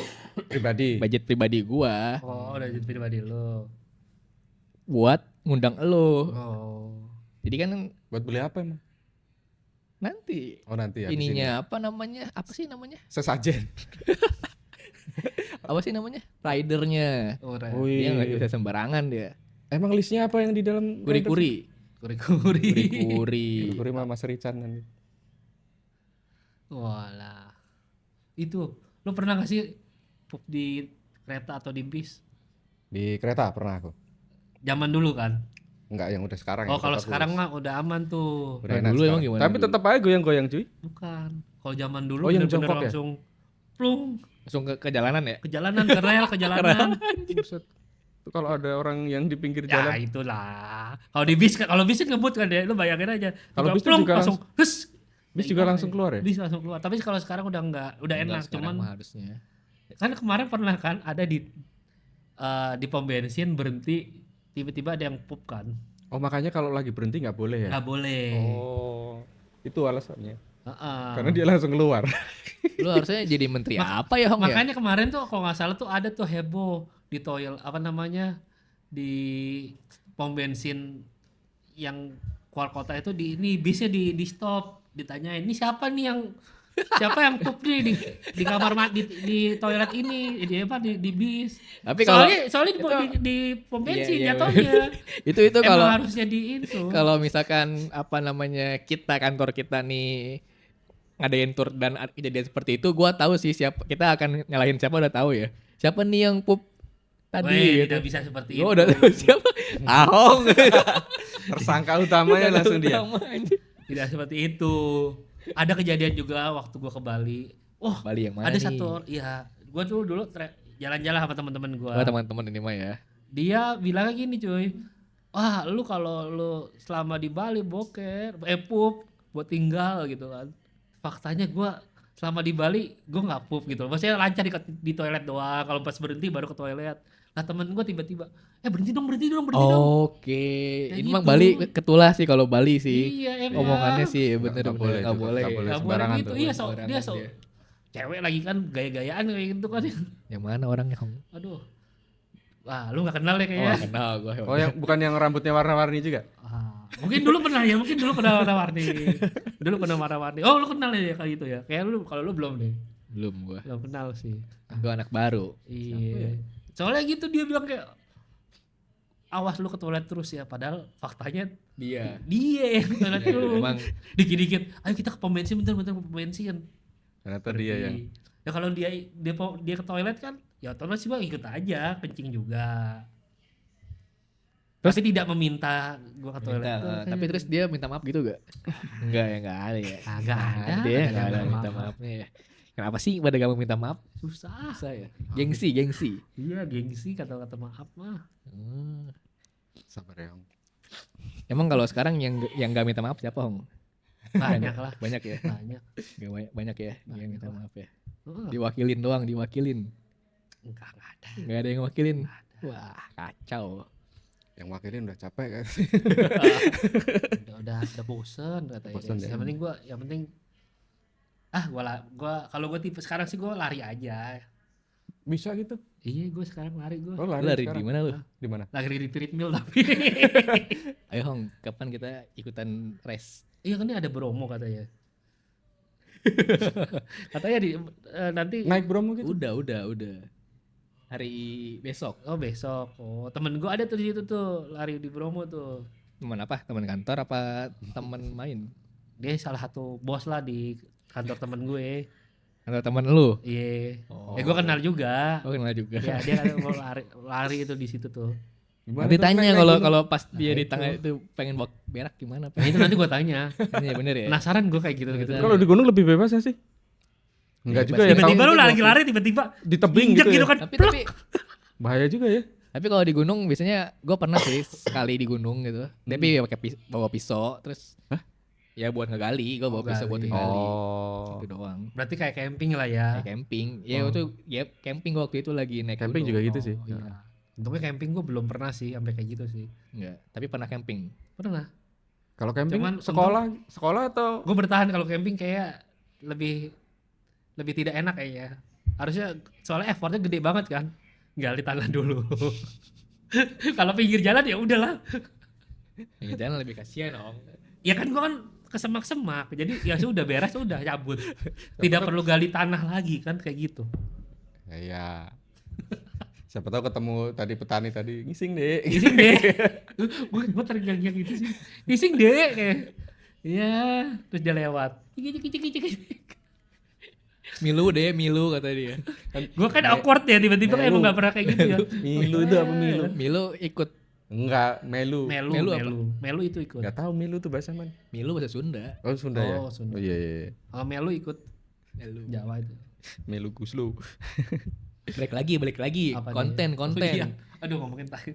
Pribadi. Budget pribadi gua Oh, udah jadi pribadi lu. buat ngundang elo. Oh. Jadi kan Buat beli apa emang? nanti Oh nanti ya. ininya apa namanya? Apa sih namanya? Sesajen. Apa sih namanya? Ridernya. Oh, Oh Dia nggak iya. bisa sembarangan dia. Emang listnya apa yang di dalam? Kuri-kuri. Kuri-kuri. Kuri-kuri. Kuri sama Mas Rican nanti. Walah. Itu, lu pernah gak sih pup di kereta atau di bis? Di kereta pernah aku. Zaman dulu kan? Enggak yang udah sekarang. Oh, yang kalau tetap sekarang lurus. mah udah aman tuh. Udah Nah, enak dulu sekarang. emang gimana Tapi dulu? tetap aja goyang-goyang cuy. Bukan. Kalau zaman dulu Oh, yang bener-bener jongkok ya? langsung plung Langsung ke jalanan ya? ke jalanan, ke rel, ke jalanan. Buset. Itu kalau ada orang yang di pinggir Ya jalan. itulah. Kalau bis kan ngebut kan ya, lu bayangin aja. Kalau bis tuh plong, juga langsung hus. Bis juga langsung keluar ya? Bis langsung keluar. Tapi kalau sekarang udah enggak, udah Enggak, enak. sekarang Cuman mah harusnya. kan kemarin pernah kan ada di pom bensin berhenti, tiba-tiba ada yang pup kan. Oh makanya kalau lagi berhenti nggak boleh ya? Nggak boleh. Oh itu alasannya. Heeh. Karena dia langsung keluar. Lu harusnya jadi menteri apa ya Hong ya? Makanya kemarin tuh kalau nggak salah tuh ada tuh heboh di apa namanya, di pom bensin yang keluar kota itu, ini bisnya di stop, ditanyain ini siapa yang pup nih di kamar mandi, di toilet ini, di apa, di bis. Tapi kalau soalnya di pom bensin Iya, iya, jatuhnya. itu Emang kalau harusnya di itu. kalau misalkan apa namanya kantor kita nih ngadain tour dan kejadian seperti itu, gua tahu sih kita akan nyalahin siapa, udah tahu ya. Siapa nih yang pup tadi Weh, gitu. tidak bisa seperti Gua itu. udah tahu siapa. Ahong. Tersangka utamanya langsung dia. Tidak seperti itu. Ada kejadian juga waktu gua ke Bali. Wah, Bali yang mana ada nih? satu, ya gua tuh dulu jalan-jalan sama teman-teman gua. Wah, teman-teman ini mah ya. Dia bilangnya gini cuy, wah lu kalau lu selama di Bali boker, pup buat tinggal gitu kan. Faktanya gua selama di Bali gua nggak pup gitu. Maksudnya lancar di toilet doang. Kalau pas berhenti baru ke toilet. Nah temen gua tiba-tiba, berhenti dong. Oke, Kayak ini memang gitu. Bali ketulah sih kalau Bali sih. Iya emang. Omongannya sih Nggak bener-bener boleh nggak juga, boleh. nggak boleh. Nggak boleh sembarangan gitu. tuh. Iya, Sembarangan dia dia. cewek lagi kan gaya-gayaan kayak gitu kan. Yang mana orangnya Hong? Aduh. Wah, lu gak kenal deh Oh, kayaknya. kenal gua. Oh yang bukan yang rambutnya warna-warni juga? Mungkin dulu pernah warna-warni. Dulu pernah warna-warni. Oh, lu kenal ya kayak gitu ya. Kayak lu, kalau lu belum deh. Belum gua. Belum kenal sih. Gua anak baru. Iya. Soalnya gitu dia bilang kayak, awas lu ke toilet terus ya, padahal faktanya Dia. dia yang ke toilet terus. Emang Dikit-dikit, ayo kita ke pom bensin, bentar ke pom bensin. Ternyata dia yang. Ya kalau dia ke toilet kan, ya otomatis gua ikut aja, kencing juga. Tapi tidak meminta gua ke toilet. minta, tuh, tapi terus dia minta maaf gitu gak? Enggak ya, enggak ada ya. Kagak ada. Dia Kagak enggak ada ada minta maaf. maafnya ya. Kenapa sih pada gak mau minta maaf? Susah. Susah ya. Gengsi. Iya, gengsi kata-kata maaf mah. Sabar ya Om. Emang kalau sekarang yang gak minta maaf siapa Hong? Banyak lah. Banyak ya. Banyak. Banyak ya yang Banyak minta lah. maaf ya. Heeh. Diwakilin doang. Enggak ada. Enggak ada yang wakilin. Wah, kacau. Yang wakilin udah capek kan? Udah bosen katanya. Bosen ya. Yang penting gua kalau gua tipe sekarang sih gua lari aja. Bisa gitu? Iya, gua sekarang lari gua. Oh Lu lari sekarang. di mana lu? Di mana? Lari di treadmill tapi. Ayo Hong, kapan kita ikutan race? Iya kan ini ada Bromo katanya. Katanya nanti Naik Bromo gitu? Udah. Hari besok. oh besok. Oh, temen gua ada tuh di situ tuh, lari di Bromo tuh. Teman apa? Teman kantor apa teman main? Dia salah satu bos lah di kantor temen gue. Atau teman lu? Iya. Oh. Gue kenal juga. Oh, kenal juga. Ya dia kan mau lari itu di situ tuh. Gimana Nanti tuh tanya naik kalau gunung? kalau pas dia di itu. tengah itu pengen bawa berak gimana? Nah itu nanti gue tanya. Ini bener ya? Penasaran gue kayak gitu. Kalau di gunung lebih bebas ya sih? Enggak Bebas. juga ya. Tiba-tiba kalau- lu lari tiba-tiba di tebing injek gitu ya? kan. tapi Bahaya juga ya. tapi kalau di gunung biasanya gue pernah sih sekali di gunung gitu. Tapi ya pakai bawa pisau terus ya buat ngegali, gue bawa pisau buat gali. ngegali. Oh. Itu doang. Berarti kayak camping lah ya. Kayak camping. Ya itu ya camping waktu itu lagi naik Camping gunung. juga gitu sih. Iya. Untungnya camping gue belum pernah sih sampai kayak gitu sih. Enggak, tapi pernah camping. Pernah. Kalau camping Cuman sekolah atau Gue bertahan kalau camping kayak lebih tidak enak kayaknya. Harusnya soalnya effortnya gede banget kan. Gali tanah dulu. Kalau pinggir jalan ya udahlah. Ya jangan lebih kasihan dong. Ya kan gua kan kesemak-semak. Jadi ya sudah beres udah cabut. Tidak perlu gali tanah lagi kan kayak gitu. ya. Siapa tahu ketemu tadi petani tadi ngising deh. Ngising deh. Gue terngiang-ngiang gitu sih. Ngising deh kayak. Iya, terus dia lewat. Milu kata dia. Gue kan awkward ya tiba-tiba kan emang gak pernah kayak gitu ya. Milu itu apa milu? Milu ikut. Enggak, melu. Melu apa? Melu itu ikut. Enggak tahu milu tuh bahasa mana? Milu bahasa Sunda. Oh, Sunda ya. Oh, Sunda. Oh iya. Melu ikut Milu. Jawa itu. Melu Guslo. balik lagi Apa konten. nih? Oh, iya. Aduh ngomongin tai.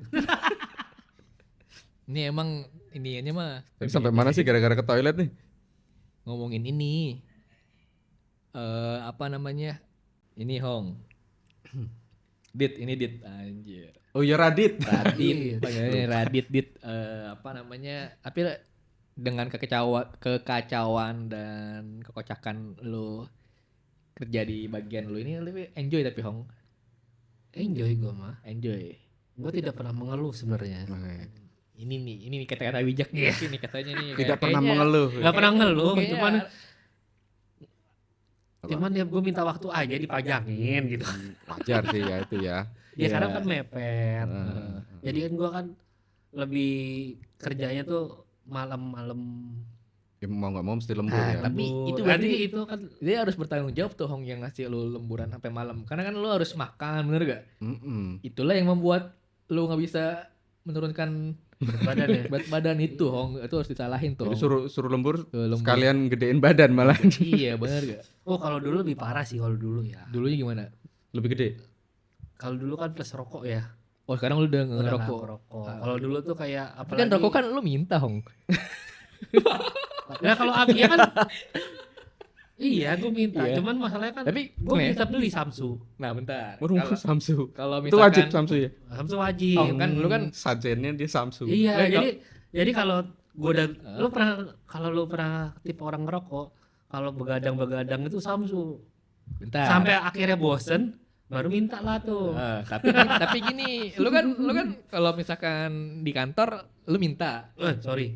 Ini emang iniannya mah Tadi sampai mana sih gara-gara ke toilet nih? ngomongin ini. Apa namanya? Ini Hong. Dit anjir. Oh ya Radit. Radit, panggilnya Radit Dit. Apa namanya? Tapi dengan kekacauan dan kekocakan lu kerja di bagian lu ini lebih enjoy tapi Hong. Enjoy gue mah. Enjoy. Gue tidak pernah mengeluh sebenarnya. Ini nih kata-kata bijak nih ini katanya nih. Tidak pernah Kayaknya- mengeluh. Gak pernah ngeluh, kayaknya- cuman ya gue minta waktu aja dipajangin gitu. Wajar sih ya itu ya. Ya Iya. karena kan mepet. Heeh. Jadi kan gue kan lebih kerjanya tuh malam-malam. Ya mau nggak mau mesti lembur Ah, ya. tapi lembur. itu Nanti berarti- itu kan Dia harus bertanggung jawab tuh Hong yang ngasih lu lemburan sampai malam. Karena kan lu harus makan, bener gak? Mm-mm. Itulah yang membuat lu nggak bisa menurunkan badan ya. berat badan itu Hong. Itu harus disalahin tuh. Jadi Hong. suruh lembur Lembur. sekalian gedein badan malah. Iya bener gak? Oh kalau dulu lebih parah sih kalau dulu ya. Dulunya gimana? Lebih gede. Kalau dulu kan plus rokok ya. Oh sekarang lu udah Udah nggak ngerokok. ngerokok. Kalau dulu tuh kayak Tapi apalagi kan rokok kan lu minta Hong. Nah kalau Abi ya kan iya gue minta. Iya. Cuman masalahnya kan Tapi gue bisa beli Samsu. Nah bentar. Waduh, Kalau- Samsu. Kalau Itu wajib misalkan Samsu ya. Samsu wajib. Oh, kan lu kan Sajennya dia Samsu. Iya, Eh, jadi kalau gue udah lu pernah kalau lu pernah tipe orang ngerokok, kalau begadang itu Samsu. bentar. Sampai akhirnya bosen baru minta lah tuh. Tapi gini, lu kan kalau misalkan di kantor lu minta. Sorry.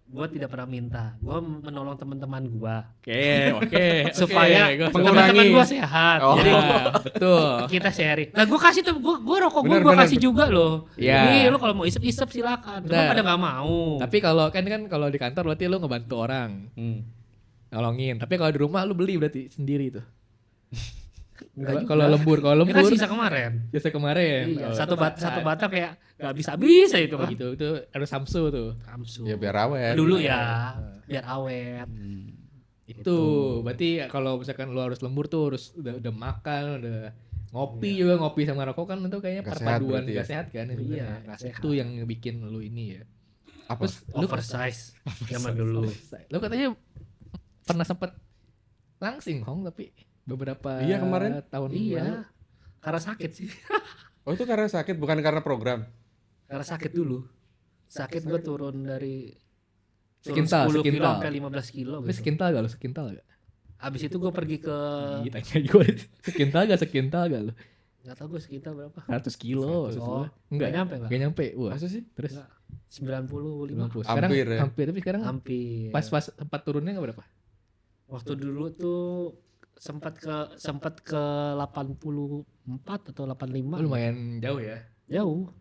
Gua tidak pernah minta. Gua menolong teman-teman gua Oke. supaya teman-teman gua sehat. Oh. Jadi Betul. kita sharing. Nah, gua kasih tuh gua rokok gua Bener. kasih juga loh. Iya. Nih, lu kalau mau isep-isep silakan. Cuma Bener. pada nggak mau. Tapi kalau kan kalau di kantor berarti lu ngebantu orang, nolongin. Tapi kalau di rumah lu beli berarti sendiri tuh. Enggak Kalau lembur, Ini kan sisa kemarin. biasa kemarin. Iya, Oh, satu batang kayak nggak bisa itu kan. gitu itu harus Samsu tuh. Samsu. Ya biar awet. Dulu ya, biar awet. Itu berarti kalau misalkan lu harus lembur tuh harus udah makan, udah ngopi juga, ngopi sama rokok kan itu kayaknya Nggak sehat perpaduan berarti ya? gak sehat kan. Iya, sebenarnya. nggak sehat. Itu yang bikin lu ini ya. Apa? Lu Oversize zaman dulu. Lu katanya pernah sempet langsing Hong tapi beberapa Iya, kemarin. tahun lalu. Iya. Karena sakit sih. Oh itu karena sakit bukan karena program. Karena sakit dulu. Sakit gue turun dari Sekintal, 10 kilo sekintal. sampai 15 kilo Tapi gitu. sekintal gak lu? Sekintal gak? Abis itu gue pergi ke Gitu aja gue. Sekintal gak lu? nggak tahu gue sekitar berapa. 100 kilo. 100. Oh, Enggak nyampe nggak? Gak nyampe. Wah. Masa sih? Terus Nggak. 95 50. Sekarang Hampir ya? hampir tapi sekarang hampir. pas tempat turunnya gak berapa? Waktu dulu tuh sempat ke 84 atau 85. Oh, lumayan jauh ya. Jauh.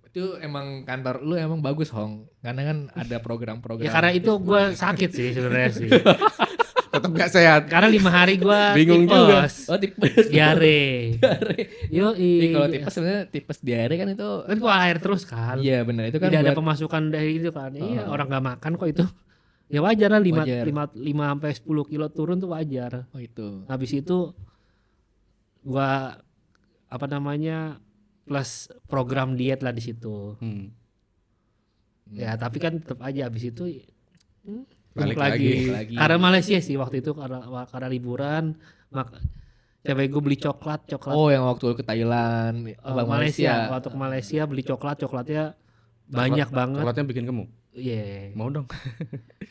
Itu emang kantor lu emang bagus Hong. Karena kan ada program-program. Ya karena itu gue sakit sih sebenarnya sih. Tetap nggak sehat. Karena 5 hari gue Bingung juga. Oh tipes. diare. Yo Kalau tipes sebenarnya tipes diare kan itu. kan gua air terus kan. Iya benar itu kan Tidak ada buat- pemasukan dari itu kan. Iya, orang nggak makan kok itu. Ya wajar lah 5 Wajar. sampai 10 kilo turun tuh wajar. Oh itu. Habis itu gua apa namanya plus program diet lah di situ. Ya tapi kan tetap aja habis itu Balik gemuk lagi. Karena Malaysia sih waktu itu karena liburan cewek gue beli coklat. Oh yang waktu lu ke Thailand, Abang Malaysia. Waktu ke Malaysia beli coklatnya banyak banget. Coklatnya bikin gemuk. Iya. Mau dong.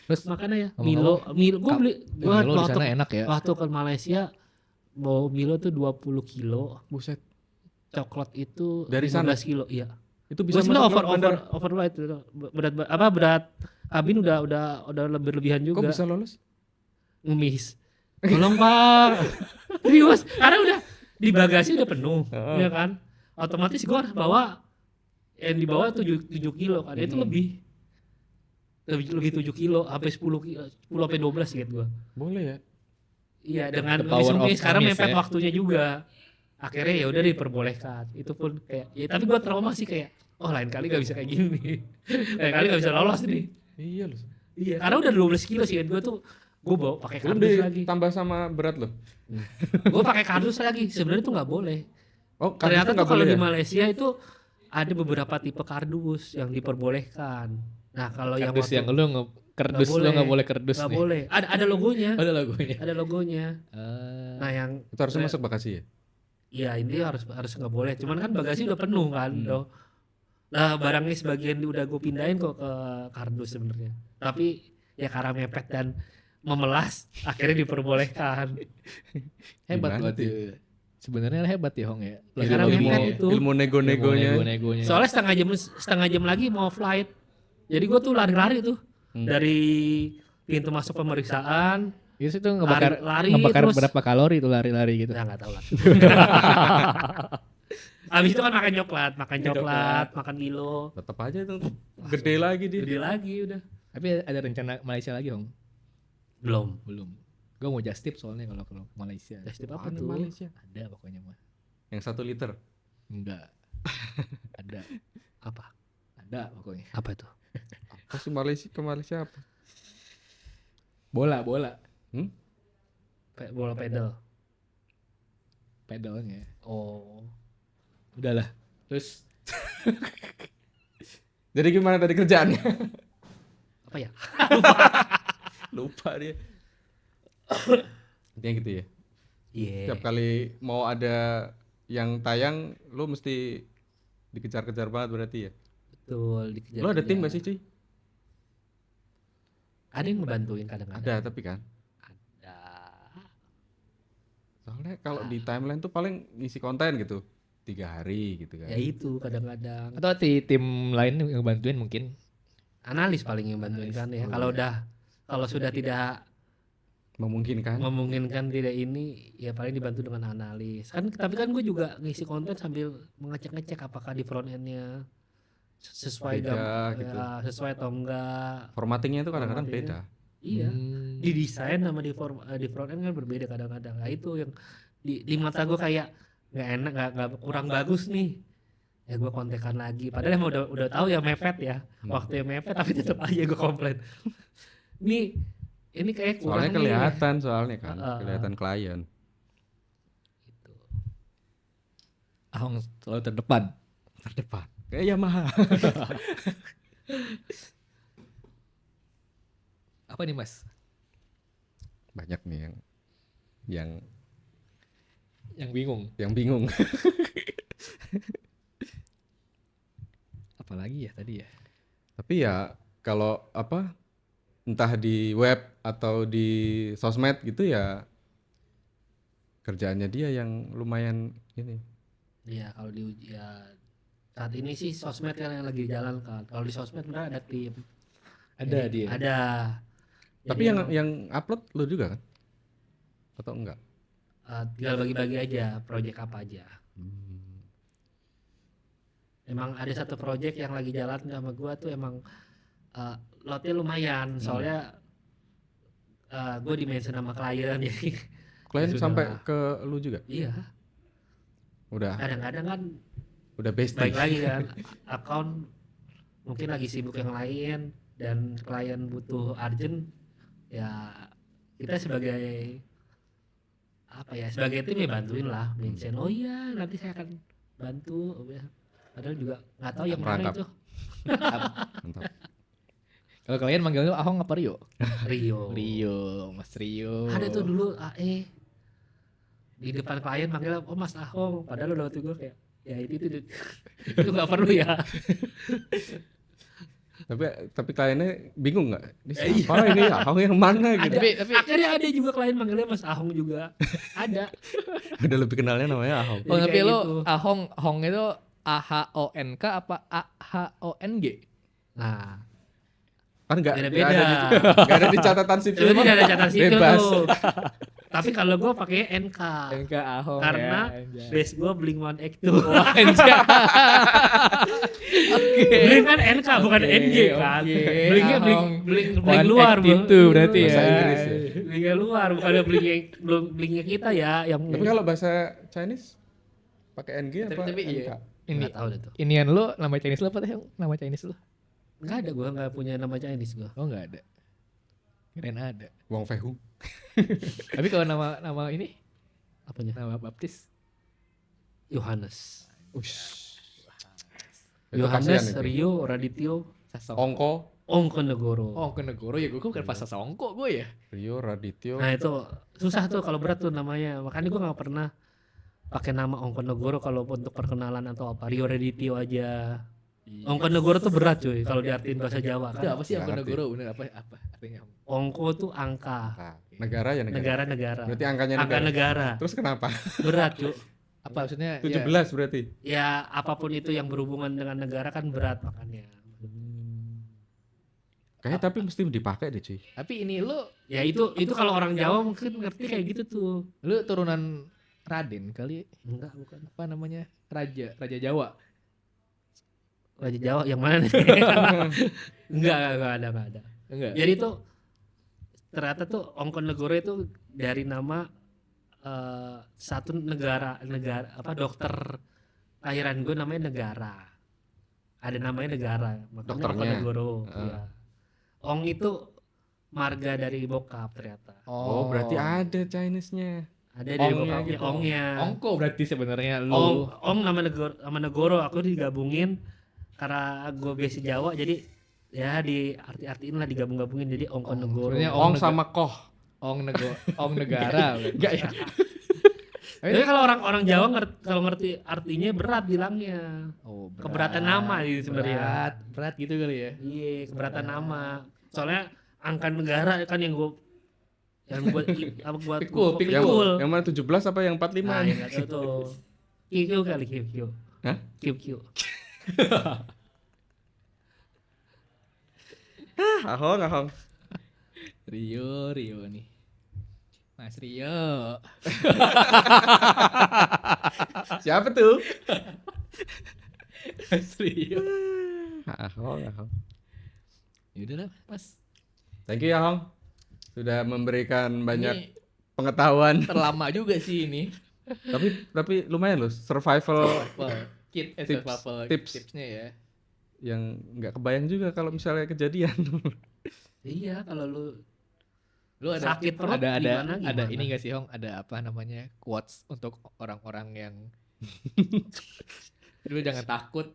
Terus Makanya ya Ngomong-ngomong, Milo gue beli gua Milo di sana enak ya. waktu ke Malaysia bawa Milo tuh 20 kilo. Buset. Coklat itu Dari 15 sana? kilo, iya. Itu Gue bisa sebenarnya masuk bandar. overweight itu. Berat kabin udah lebih-lebihan Kok juga. bisa lolos? Ngemis. Tolong Pak. Serius, karena udah di bagasi udah penuh, Heeh. ya kan? Otomatis gue harus bawa yang di bawah 7 kilo kan. Itu lebih 7 kilo sampai 10 sampai 12 gitu gua. Boleh ya. Iya, dengan The power of sekarang Amis mepet ya. waktunya juga. Akhirnya ya udah diperbolehkan. Itu pun kayak ya tapi gua trauma sih kayak oh lain kali gak bisa kayak gini nih. Lain kali gak bisa lolos nih. Iya loh. Iya, karena udah 12 kilo sih gua tuh Gue bawa pakai Belum kardus lagi. ditambah sama berat lo. Gue pakai kardus lagi. Sebenarnya tuh nggak boleh. Oh, Ternyata tuh nggak kalau boleh di ya? Malaysia itu ada beberapa tipe kardus yang diperbolehkan. Nah kalau yang Kardus yang lu kerdus lu nggak boleh kerdus nggak nih. boleh. Ada logonya. Ada logonya. Ada logonya. Nah yang Itu harusnya masuk bagasi ya? ya ini harus nggak boleh. Cuman kan bagasi udah penuh kan. Tuh. Nah barangnya sebagian udah gue pindahin kok ke kardus sebenarnya. Tapi ya karena mepet dan memelas akhirnya diperbolehkan. Hebat Gimana berarti. Sebenarnya hebat ya Hong ya. Ya, karena Lagi mepet mau- itu. Ilmu nego-negonya. Nego-negonya. Soalnya setengah jam lagi mau flight. Jadi gue tuh lari-lari tuh dari pintu masuk pemeriksaan. Itu tuh ngebakar Lari, terus- berapa kalori tuh lari-lari gitu. Ya nggak tahu lah. Abis itu kan makan coklat, makan Milo, Tetap aja itu gede lagi dia. gede lagi udah. Tapi ada rencana Malaysia lagi Hong? Belum. Belum. Gue mau just tip soalnya kalau ke Malaysia. Just tip apa Apaan tuh? Malaysia? Ada pokoknya mah. Yang 1 liter. Enggak. Ada. Apa? Ada pokoknya. Apa itu? Apa sih Malaysia ke Malaysia apa? Bola. Hmm? Bola pedal. Pedalnya. Oh. Udahlah. Terus Jadi gimana tadi kerjaannya? Apa ya? Lupa dia. Intinya gitu ya. Iya. Setiap kali mau ada yang tayang, lu mesti dikejar-kejar banget berarti ya. Betul. Dikejar. Lu ada tim gak sih cuy? Ada yang ngebantuin kadang-kadang. Ada tapi kan. Ada. Soalnya kalau di timeline tuh paling ngisi konten gitu 3 hari gitu kan. Ya itu kadang-kadang. atau tim lain yang bantuin mungkin. Analis paling yang bantuin kan ya. Kalau sudah tidak Memungkinkan. memungkinkan tidak ini ya paling dibantu dengan analis kan. Tapi kan gue juga ngisi konten sambil mengecek apakah di front endnya sesuai Beda gitu. ya, sesuai atau enggak. Formattingnya itu kadang-kadang Formattingnya. beda. Iya, Hmm. di desain sama di front end kan berbeda kadang-kadang. Nah, itu yang di mata gue kayak nggak enak, nggak kurang bagus nih. Ya gue kontekan lagi. Padahal emang udah tahu ya mepet ya, waktu yang mepet, tapi tetap aja gue komplain. Ini kayak kurang Soalnya nih. kelihatan soalnya kan, Heeh. kelihatan klien. Gitu. Ahong selalu terdepan. Terdepan. Kayak Yamaha. Apa nih Mas? Banyak nih yang Yang bingung. bingung. Apalagi ya tadi ya? Tapi ya kalau apa entah di web atau di sosmed gitu ya kerjaannya dia yang lumayan ini. Iya, kalau diuji ya saat ini sih sosmed kan yang lagi jalan kan. Kalau di sosmed benar ada tim. Ada Jadi, dia. Ada. Tapi Jadi yang upload lu juga kan? Atau enggak? tinggal bagi-bagi aja project apa aja. Emang ada satu project yang lagi jalan sama gua tuh emang lotnya lumayan. Soalnya gua di-mention sama klien jadi Klien Ya sampai sudah. ke lu juga? iya. Udah Kadang-kadang kan bestie. baik lagi kan account mungkin lagi sibuk yang lain dan klien butuh urgent ya kita sebagai apa ya sebagai tim ya bantuin lah mention oh iya nanti saya akan bantu ya. Padahal juga nggak tahu yang mana Merangkap. itu Mantap. Kalau kalian manggil lu Ahong apa Rio? Rio. Mas Rio. Ada tuh dulu AE di depan klien manggil oh Mas Ahong padahal udah waktu gue kayak ya itu nggak perlu ya. Tapi kliennya bingung nggak? Ini siapa ini Ahong yang mana gitu? Ada, akhirnya ada juga klien manggilnya Mas Ahong juga. Ada. Udah lebih kenalnya namanya Ahong. Oh, Jadi tapi kayak lu gitu. Ahong itu AHONK apa AHONG? Nah, Kan nggak beda-beda. nggak ada di catatan sipil. Itu tidak ada catatan sipil Bebas. tuh. Tapi kalau gue pakai NK NK Ahong karena ya. base gue Blink-182. Oke. Blink kan NK bukan NG kan. oke. Blinknya Ahong Blink One luar Active tuh berarti ya. Bahasa Inggris ya. Blinknya luar bukan Blinknya kita ya yang Tapi kalau bahasa Chinese pakai NG apa Tapi NK? iya. Ini nggak tahu deh tuh. inian lu nama Chinese lu apa teh? Nama Chinese lu? Nggak ada gue nggak punya nama Chinese gue. Oh enggak ada. Keren ada. Wong Fehung. Tapi kalau nama ini, Apanya? nama baptis, Yohanes. Ush. Itu kasihan Yohanes itu. Rio Radityo Sasongko. Ongko, Ongkonegoro. Oh, ke negoro ya, gue bukan pas Sasongko gue ya. Rio, Radityo. Nah itu susah tuh kalau berat tuh namanya. Makanya gue nggak pernah pakai nama Ongkonegoro kalau untuk perkenalan atau apa. Rio Radityo aja. Ongkonegoro tuh berat cuy kalau diartiin bahasa Jawa Itu kan. apa sih Nggak ke ngerti. negoro? Bener apa artinya? Ongko tuh angka. Nah, negara ya negara. Negara. Berarti angkanya Angka negara. negara. Terus kenapa? Berat cuy. Apa maksudnya? 17 Ya, berarti. Ya apapun itu yang berhubungan dengan negara kan berat makanya. Kayaknya tapi mesti dipakai deh cuy. tapi ini lu Ya itu kalau orang Jawa mungkin ngerti kayak gitu tuh. turunan Raden kali, Enggak, bukan. apa namanya? Raja Jawa. Raja Jawa yang mana nih? enggak ada. Enggak. Jadi tuh ternyata tuh Ongkonegoro itu dari nama satu negara apa dokter lahiran gue namanya negara. Ada namanya negara, makanya Dokternya. Ongkonegoro. Iya. Ong itu marga dari bokap ternyata. Oh, berarti ada Chinese-nya. Ada dari Ongnya bokapnya gitu. Ongnya. Ongko berarti sebenarnya lu. Ong nama negoro aku digabungin karena gue basic Jawa jadi ya di artiin lah digabung-gabungin jadi Ongkonegoro. sebenarnya Ong sama Koh. Ong negara. Enggak ya. Tapi kalau orang Jawa kalau ngerti artinya berat bilangnya. Oh, Keberatan nama gitu sebenarnya. Berat gitu kali ya. Iya, keberatan nama. Soalnya angka negara kan yang buat Pikul. pikul. Yang mana 17 apa yang 45 Nah, nih? yang enggak tahu tuh. QQ kali QQ. Hah? QQ. Ahong. Rio nih. Mas Rio. Siapa tuh? Mas Rio. Ahong. Yaudah lah, Mas. Thank you ya Hong. Sudah memberikan banyak Ini pengetahuan. terlama juga sih ini. tapi lumayan loh survival Tipsnya ya. yang nggak kebayang juga kalau misalnya kejadian. Iya, kalau lu ada sakit perut ada gimana? ini gak sih Hong, ada apa namanya quotes untuk orang-orang yang lu jangan takut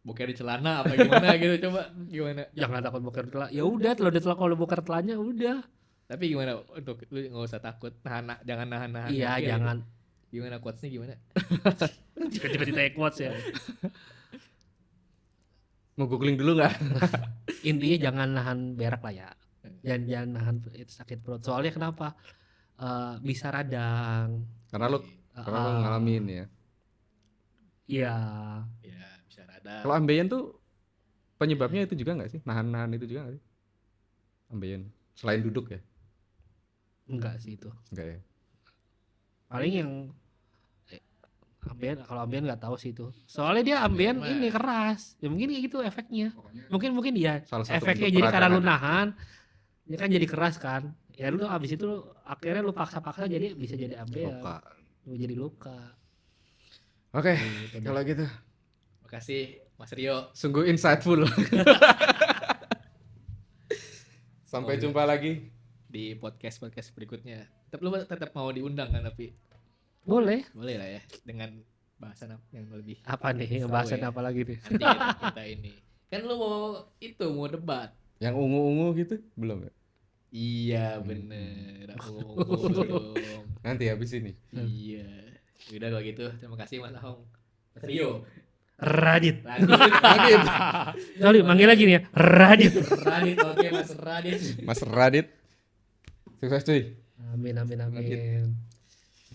boker di celana apa gimana gitu, coba gimana? Jangan takut boker telah. Ya udah, kalau boker telahnya udah. Tapi gimana untuk lu nggak usah takut, jangan nahan Iya, boker jangan. gitu. Gimana quotesnya gimana? Tiba-tiba ditanya quotes ya. Mau googling dulu nggak? Intinya jangan nahan berak lah ya. Jangan nahan itu sakit perut. Soalnya kenapa? Bisa radang. Karena lu ngalamin ya. Iya. Ya bisa rada. Kalau ambeien tuh penyebabnya itu juga nggak sih? Nahan itu juga nggak sih? Ambeien selain duduk ya? Enggak sih itu. Enggak ya. Paling yang ambien, kalau ambien nggak tahu sih itu. Soalnya dia ambien ini keras. Ya mungkin kayak gitu efeknya. Mungkin ya Salah satu efeknya untuk jadi karena lu peradangan. nahan, dia kan jadi keras kan. Ya lu abis itu akhirnya lu paksa-paksa jadi bisa jadi ambien. Luka. Lu jadi luka. Oke, Gitu deh. kalau gitu Makasih Mas Rio. sungguh insightful. Sampai jumpa lagi. Di podcast berikutnya. Tapi lu tetap mau diundang kan, tapi Boleh. boleh lah ya dengan bahasan yang lebih Apa nih? Seru Bahasan ya. apa lagi nih? nanti kita ini. Kan lu mau debat. Yang ungu-ungu gitu belum ya? Iya bener. Belum. Nanti habis ini. Iya. Udah kalau gitu, terima kasih Mas Ahong. Mas Rio. Radit. Radit. Sorry, manggil lagi nih ya. Radit. Radit, oke Mas Radit. Mas Radit. Sukses cuy. Amin.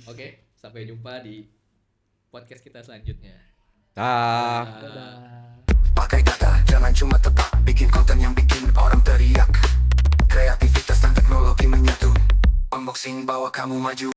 Oke, sampai jumpa di podcast kita selanjutnya. Dah. Pakai data, jangan cuma tebak. Bikin konten yang bikin orang teriak. Kreativitas dan teknologi menyatu. Unboxing bawa kamu maju.